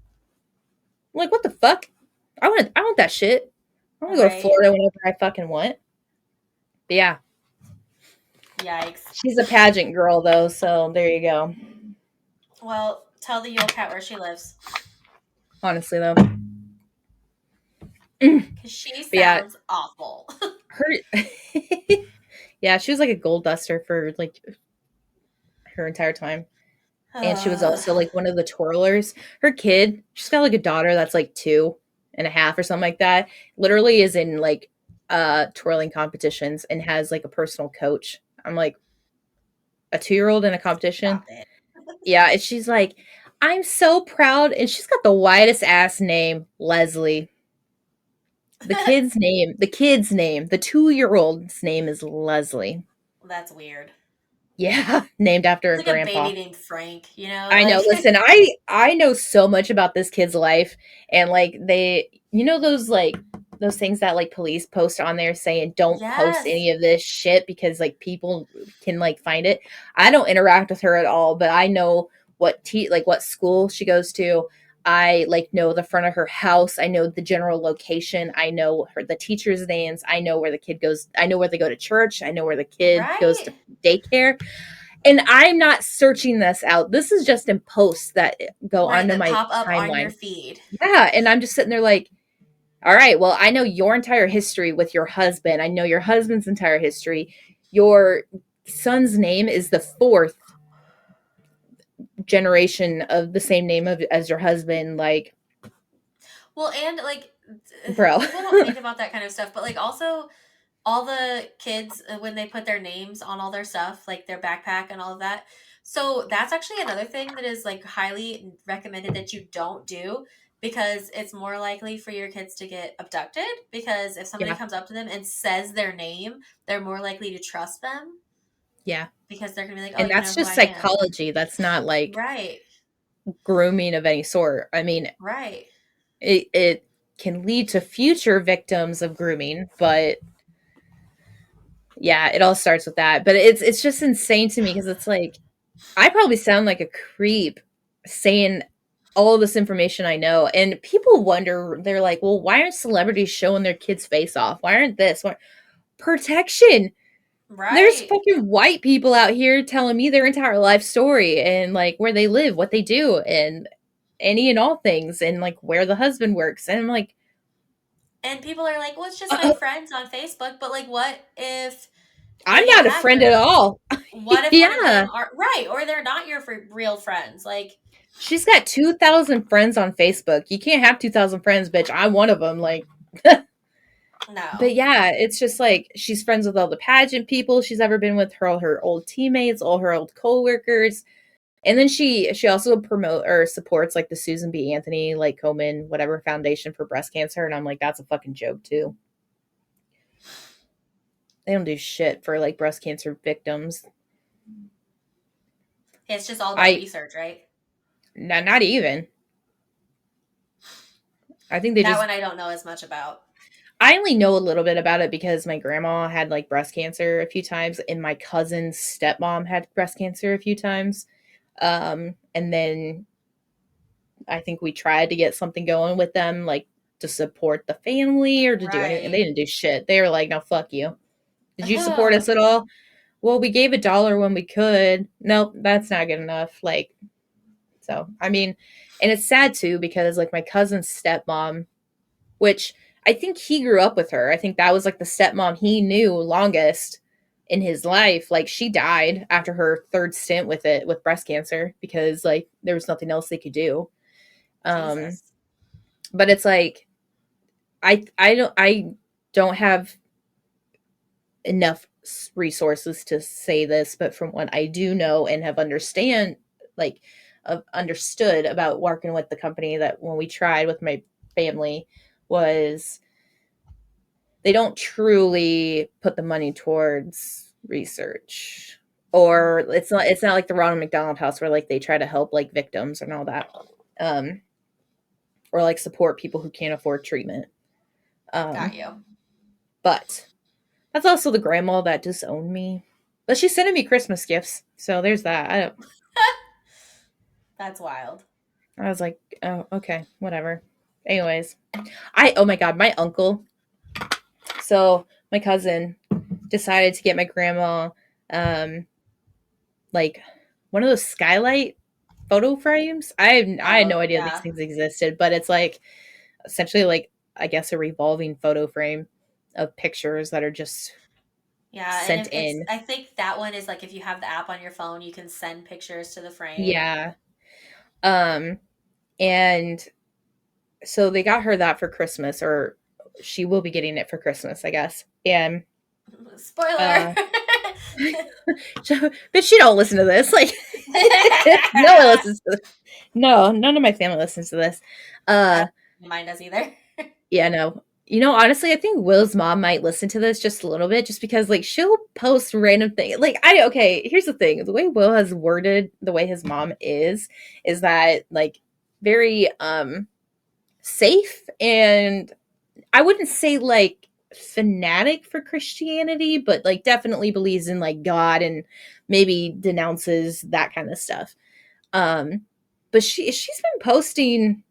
S2: like, what the fuck? I want that shit. I want to go to
S1: Right.
S2: Florida whenever I fucking want. But yeah,
S1: Yikes.
S2: she's a pageant girl though, so there you go.
S1: Well, tell the Yule Cat where she lives.
S2: Honestly though. But
S1: Because she
S2: yeah,
S1: sounds awful.
S2: her yeah, she was like a gold duster for like her entire time. And she was
S1: Uh,
S2: also like one of the twirlers. Her kid, she's got like a daughter that's like 2.5 or something like that. Literally is in like twirling competitions and has like a personal coach. I'm like, a 2-year-old in a competition?
S1: stop it.
S2: Yeah, and she's like, I'm so proud. And she's got the widest ass name, Leslie. The 2-year-old's name is Leslie.
S1: That's weird.
S2: Yeah, named after
S1: It's
S2: a
S1: like a
S2: grandpa.
S1: baby named Frank, you know?
S2: I know.
S1: Like,
S2: Listen, I know so much about this kid's life, and like they, those things that like police post on there saying don't post
S1: yes.
S2: any of this shit because like people can like find it. I don't interact with her at all, but I know what school she goes to. I like know the front of her house. I know the general location. I know the teachers' names. I know where the kid goes. I know where they go to church. I know where the kid goes to
S1: Right?
S2: daycare. And I'm not searching this out. This is just in posts that go
S1: Right.
S2: onto
S1: That
S2: my
S1: pop up on your
S2: timeline.
S1: feed.
S2: Yeah. And I'm just sitting there like, all right, well, I know your entire history with your husband. I know your husband's entire history. Your son's name is the fourth generation of the same name as your husband. Like,
S1: Well, and like,
S2: bro.
S1: people don't think about that kind of stuff, but like, also, all the kids, when they put their names on all their stuff, like their backpack and all of that. So that's actually another thing that is like highly recommended that you don't do, because it's more likely for your kids to get abducted, because if somebody
S2: Yeah.
S1: comes up to them and says their name, they're more likely to trust them,
S2: Yeah.
S1: because they're going to be like, "Oh,
S2: And
S1: you know
S2: that's
S1: who
S2: just
S1: I am."
S2: psychology. That's not like
S1: Right.
S2: grooming of any sort. I mean,
S1: Right.
S2: it can lead to future victims of grooming, but yeah, it all starts with that. But it's just insane to me because it's like I probably sound like a creep saying all of this information I know, and people wonder. They're like, "Well, why aren't celebrities showing their kids' face off? Why aren't this? Why? Protection." There's
S1: Right.
S2: fucking white people out here telling me their entire life story and like where they live, what they do, and any and all things, and like where the husband works. And I'm like,
S1: And people are like, "Well, it's just my
S2: uh,
S1: friends on Facebook." But like, what if they
S2: I'm
S1: get
S2: not a friend at
S1: hacked?
S2: all.
S1: What if one of
S2: Yeah.
S1: them are right, or they're not your real friends? Like,
S2: She's got 2,000 friends on Facebook. You can't have 2,000 friends, bitch. I'm one of them. Like, but
S1: no.
S2: yeah, it's just like she's friends with all the pageant people she's ever been with, all her old teammates, all her old coworkers. And then she also promote or supports like the Susan B. Anthony, like Komen, whatever foundation for breast cancer. And I'm like, that's a fucking joke too. They don't do shit for like breast cancer victims.
S1: It's just all about
S2: I
S1: research, right?
S2: not even. I think they
S1: That
S2: just
S1: one I don't know as much about.
S2: I only know a little bit about it because my grandma had like breast cancer a few times, and my cousin's stepmom had breast cancer a few times. And then I think we tried to get something going with them, like to support the family or to do anything. And they
S1: Right.
S2: didn't do shit. They were like, no, fuck you. Did you support us at all? Well, we gave $1 when we could. Nope, that's not good enough. Like, So, I mean, and it's sad too because like my cousin's stepmom, which I think he grew up with her. I think that was like the stepmom he knew longest in his life. Like she died after her third stint with it with breast cancer because like there was nothing else they could do. Um
S1: Jesus.
S2: but it's like I don't have enough resources to say this, but from what I do know and have like understood about working with the company that when we tried with my family was they don't truly put the money towards research, or it's not like the Ronald McDonald House where like they try to help like victims and all that, um or like support people who can't afford treatment.
S1: Got
S2: um
S1: you.
S2: but that's also the grandma that disowned me, but she's sending me Christmas gifts, so there's that.
S1: That's wild.
S2: I was like, oh, okay, whatever. Anyways, I oh my god, my uncle, so my cousin decided to get my grandma um like one of those skylight photo frames. I had
S1: Oh,
S2: no idea these
S1: yeah.
S2: things existed, but it's like essentially like I guess a revolving photo frame of pictures that are just
S1: Yeah, and
S2: sent
S1: if it's,
S2: in.
S1: I think that one is like if you have the app on your phone, you can send pictures to the frame.
S2: Yeah. Um and so they got her that for Christmas, or she will be getting it for Christmas, I guess. And
S1: Spoiler.
S2: uh but she don't listen to this. Like no one listens to this. No, none of my family listens to this.
S1: I
S2: Uh
S1: don't think mine does either.
S2: yeah, no. You know, honestly, I think Will's mom might listen to this just a little bit, just because like she'll post random things. Like I okay, here's the thing. The way Will has worded the way his mom is that like very safe, and I wouldn't say like fanatic for Christianity, but like definitely believes in like God and maybe denounces that kind of stuff. Um but she's been posting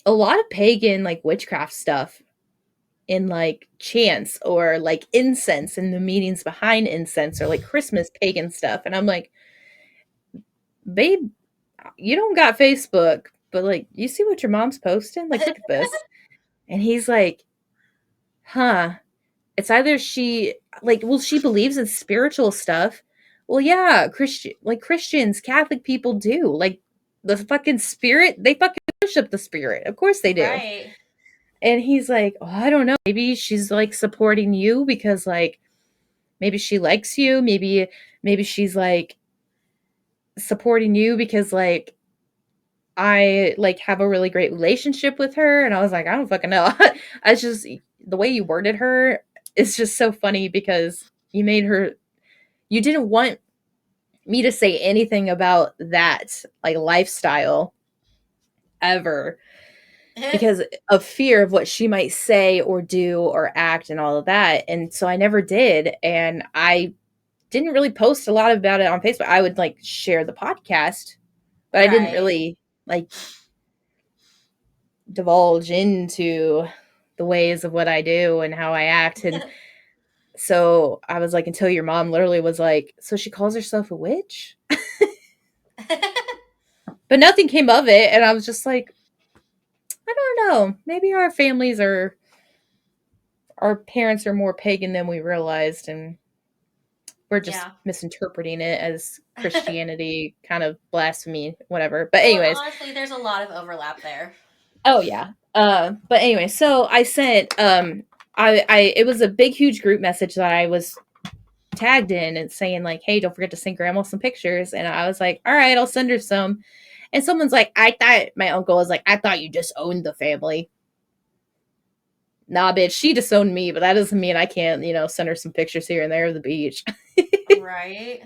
S2: a lot of pagan like witchcraft stuff in like chants or like incense and the meanings behind incense or like Christmas pagan stuff. And I'm like, babe, you don't got Facebook, but like you see what your mom's posting? Like, look at this. And he's like, huh. It's either she like, well, she believes in spiritual stuff. Well, yeah, Christians, Catholic people do. Like the fucking spirit, they fucking worship the spirit. Of course they do.
S1: Right.
S2: And he's like, oh, I don't know. Maybe she's like supporting you because like maybe she likes you. Maybe she's like supporting you because like I like have a really great relationship with her. And I was like, I don't fucking know. I just the way you worded her is just so funny because you didn't want me to say anything about that like lifestyle ever because of fear of what she might say or do or act and all of that. And so I never did. And I didn't really post a lot about it on Facebook. I would like share the podcast, but I didn't
S1: Right.
S2: really like divulge into the ways of what I do and how I act. And so I was like, until your mom literally was like, so she calls herself a witch? But nothing came of it. And I was just like, I don't know. Maybe our parents are more pagan than we realized. And we're just
S1: Yeah.
S2: misinterpreting it as Christianity, kind of blasphemy, whatever. But
S1: Well,
S2: anyways,
S1: honestly, there's a lot of overlap there.
S2: oh yeah. But anyway, so I sent I it was a big huge group message that I was tagged in and saying like, hey, don't forget to send grandma some pictures. And I was like, all right, I'll send her some. And someone's like, I thought my uncle was like, I thought you just owned the family. Nah, bitch, she disowned me, but that doesn't mean I can't, send her some pictures here and there of the beach.
S1: Right.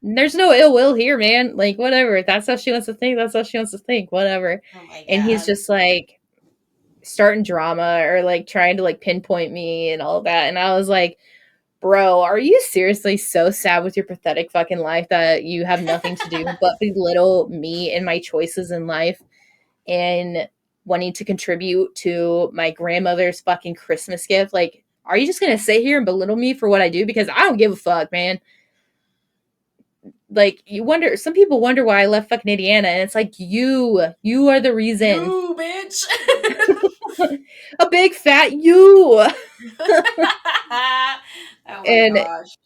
S2: There's no ill will here, man. Like, whatever. If that's how she wants to think. That's how she wants to think. Whatever.
S1: Oh my
S2: And he's
S1: god.
S2: just like starting drama or like trying to like pinpoint me and all that. And I was like, bro, are you seriously so sad with your pathetic fucking life that you have nothing to do but belittle me and my choices in life and wanting to contribute to my grandmother's fucking Christmas gift? Like, are you just gonna sit here and belittle me for what I do? Because I don't give a fuck, man. like some people wonder why I left fucking Indiana, and it's like you are the reason.
S1: You bitch.
S2: A big fat you.
S1: Oh my
S2: And
S1: gosh.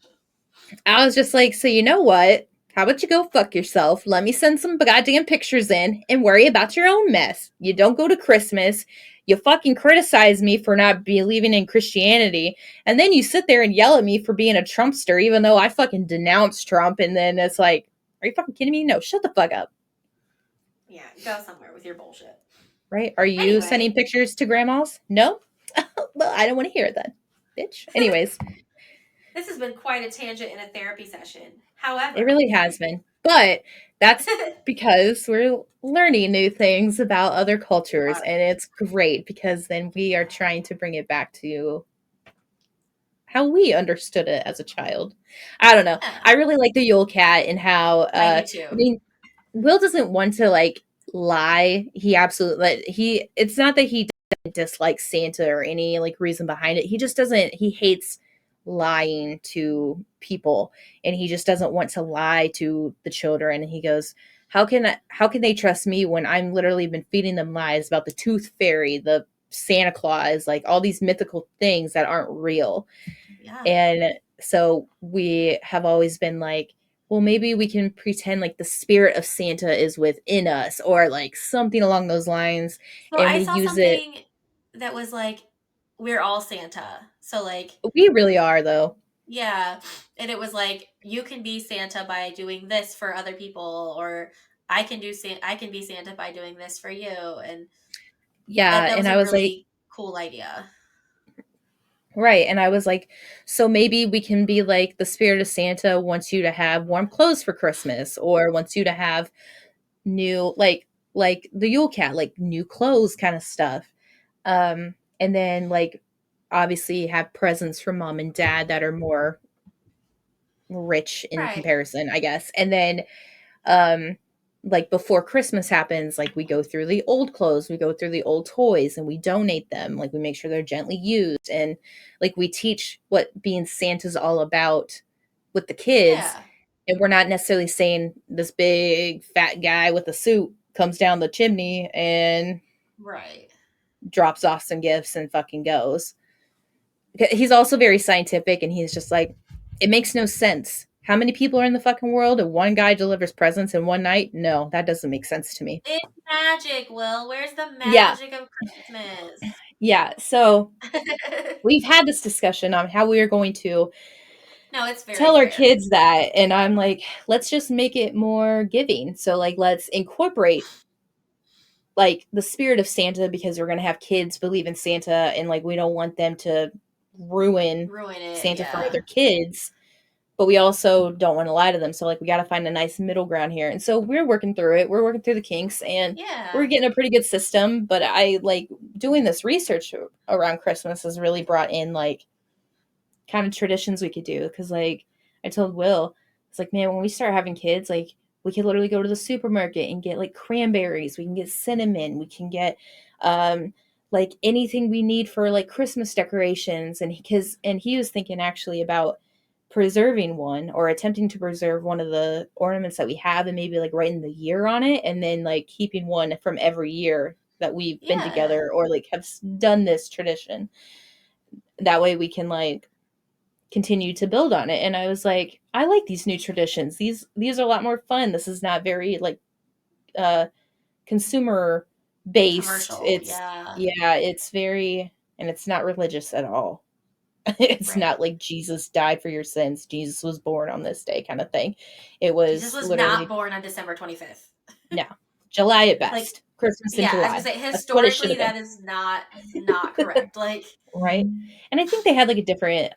S2: I was just like, so you know what? How about you go fuck yourself? Let me send some goddamn pictures in and worry about your own mess. You don't go to Christmas. You fucking criticize me for not believing in Christianity. And then you sit there and yell at me for being a Trumpster, even though I fucking denounce Trump. And then it's like, are you fucking kidding me? No, shut the fuck up.
S1: Yeah, go somewhere with your bullshit.
S2: Right? Are you sending
S1: Anyway,
S2: pictures to grandmas? No? Well, I don't want to hear it then, bitch. Anyways,
S1: this has been quite a tangent in a therapy session.
S2: it
S1: However,
S2: really has been. But that's because we're learning new things about other
S1: we
S2: cultures,
S1: are.
S2: and it's great because then we are trying to bring it back to how we understood it as a child. I don't know.
S1: Yeah,
S2: I really like the Yule Cat and how
S1: I do
S2: I
S1: too.
S2: mean Will doesn't want to like lie. He absolutely like he it's not that he doesn't dislike Santa or any like reason behind it. He just doesn't he hates lying to people, and he just doesn't want to lie to the children. And he goes, how can they trust me when I'm literally been feeding them lies about the tooth fairy, the Santa Claus, like all these mythical things that aren't real.
S1: Yeah.
S2: And so we have always been like, well, maybe we can pretend like the spirit of Santa is within us or like something along those lines.
S1: So
S2: And
S1: I
S2: we
S1: saw
S2: use it.
S1: something that was like, we're all Santa. So like,
S2: We really are, though.
S1: yeah, and it was like you can be Santa by doing this for other people, or I can be Santa by doing this for you, and
S2: Yeah.
S1: that
S2: And
S1: was
S2: I
S1: a
S2: was like,
S1: really cool idea.
S2: right. And I was like, so maybe we can be like the spirit of Santa wants you to have warm clothes for Christmas or wants you to have new, like the Yule Cat, like new clothes kind of stuff. And then like obviously have presents from mom and dad that are more rich in
S1: Right.
S2: comparison, I guess. And then um like before Christmas happens, like we go through the old clothes, we go through the old toys and we donate them. Like we make sure they're gently used, and like we teach what being Santa's all about with the kids.
S1: Yeah.
S2: And we're not necessarily saying this big fat guy with a suit comes down the chimney and
S1: Right.
S2: drops off some gifts and fucking goes. He's also very scientific, and he's just like, it makes no sense. How many people are in the fucking world and one guy delivers presents in one night? No, that doesn't make sense to me.
S1: It's magic, Will. Where's the
S2: Yeah.
S1: magic of Christmas?
S2: Yeah. So we've had this discussion on how we are going to
S1: No, it's very
S2: tell our
S1: fair.
S2: kids that. And I'm like, let's just make it more giving. So, like, let's incorporate like the spirit of Santa because we're going to have kids believe in Santa, and like we don't want them to ruin
S1: Ruin it,
S2: Santa for
S1: yeah.
S2: other kids, but we also don't want to lie to them. So like we got to find a nice middle ground here. And so we're working through it. We're working through the kinks, and we're
S1: Yeah.
S2: getting a pretty good system. But I like doing this research around Christmas has really brought in like kind of traditions we could do. Because like I told Will, it's like, man, when we start having kids, like we could literally go to the supermarket and get like cranberries. We can get cinnamon. We can get like anything we need for like Christmas decorations. And he was thinking actually about preserving one or attempting to preserve one of the ornaments that we have and maybe like writing the year on it, and then like keeping one from every year that we've been
S1: Yeah.
S2: together or like have done this tradition. That way we can like continue to build on it. And I was like, I like these new traditions. These are a lot more fun. This is not very like uh consumer based.
S1: Commercial,
S2: It's
S1: yeah.
S2: yeah, it's very, and it's not religious at all. It's
S1: Right.
S2: not like Jesus died for your sins. Jesus was born on this day kind of thing. It
S1: Jesus
S2: was
S1: was not
S2: literally
S1: born on December 25th.
S2: no. July at
S1: Like,
S2: best. Christmas in
S1: yeah, I was gonna
S2: July.
S1: say
S2: That's what it should
S1: historically
S2: have been.
S1: that is not correct. Like,
S2: Right? And I think they had like a different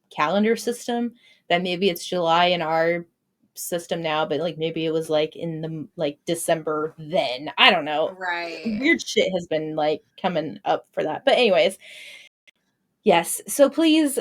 S2: calendar system that maybe it's July in our system now, but like maybe it was like in the like December then. I don't know.
S1: right.
S2: Weird shit has been like coming up for that. But anyways, yes. So please,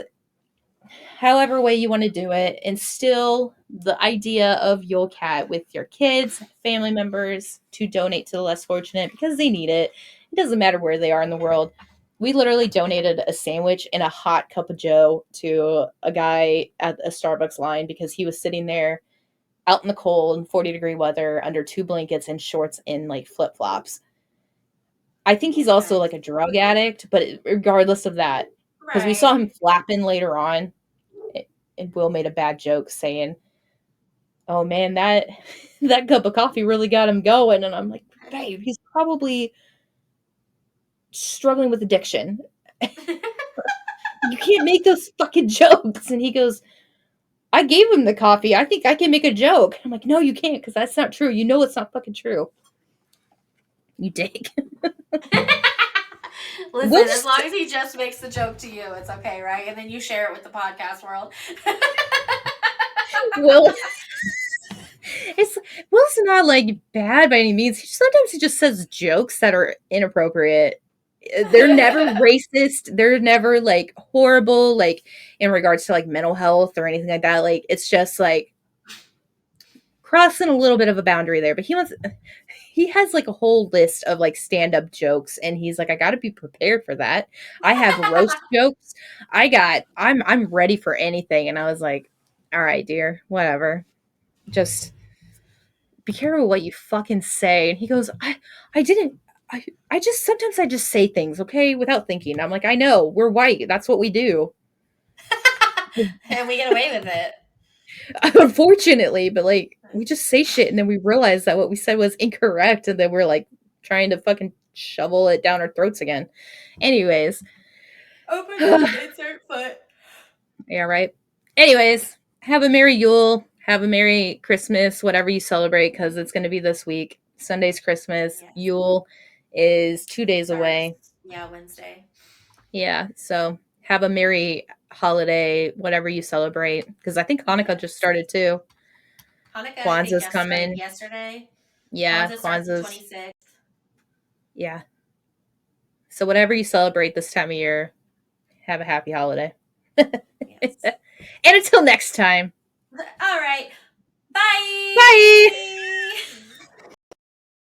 S2: however way you want to do it, instill the idea of Yule Cat with your kids, family members to donate to the less fortunate because they need it. It doesn't matter where they are in the world. We literally donated a sandwich and a hot cup of joe to a guy at a Starbucks line because he was sitting there out in the cold, 40-degree weather, under two blankets and shorts and like flip flops. I think he's also
S1: Nice.
S2: like a drug addict, but regardless of that, because we saw
S1: Right.
S2: him flapping later on, and Will made a bad joke saying, "Oh man, that that cup of coffee really got him going," and I'm like, "Babe, he's probably struggling with addiction. You can't make those fucking jokes." And he goes, "I gave him the coffee. I think I can make a joke." I'm like, "No, you can't, because that's not true. You know it's not fucking true. You dick." We'll
S1: Listen, as
S2: just
S1: long as he just makes the joke to you, it's okay, right? And then you share it with the podcast world.
S2: Will it's Will's not like bad by any means. Sometimes he just says jokes that are inappropriate. They're never racist. They're never like horrible, like in regards to like mental health or anything like that. Like it's just like crossing a little bit of a boundary there. But he has like a whole list of like stand-up jokes, and he's like, I gotta be prepared for that. I have roast jokes. I'm ready for anything. And I was like, all right, dear, whatever. Just be careful what you fucking say. And he goes, I didn't I just sometimes I just say things, okay, without thinking. I'm like, I know, we're white. That's what we do.
S1: And we get away with it.
S2: Unfortunately, but like we just say shit and then we realize that what we said was incorrect and then we're like trying to fucking shovel it down our throats again. Anyways.
S1: Oh my god, insert foot.
S2: Yeah, right. Anyways, have a Merry Yule. Have a Merry Christmas, whatever you celebrate, because it's going to be this week. Sunday's Christmas.
S1: Yes.
S2: Yule is 2 days
S1: Starts.
S2: away.
S1: Yeah, Wednesday.
S2: Yeah, so have a merry holiday, whatever you celebrate. Because I think Hanukkah just
S1: Yes.
S2: started too.
S1: Hanukkah, I think,
S2: Kwanzaa's
S1: just started
S2: coming.
S1: yesterday.
S2: Yeah,
S1: Kwanzaa starts the
S2: Kwanzaa's.
S1: 26th.
S2: Yeah. So whatever you celebrate this time of year, have a happy holiday.
S1: Yes.
S2: And until next time.
S1: All right. Bye.
S2: Bye.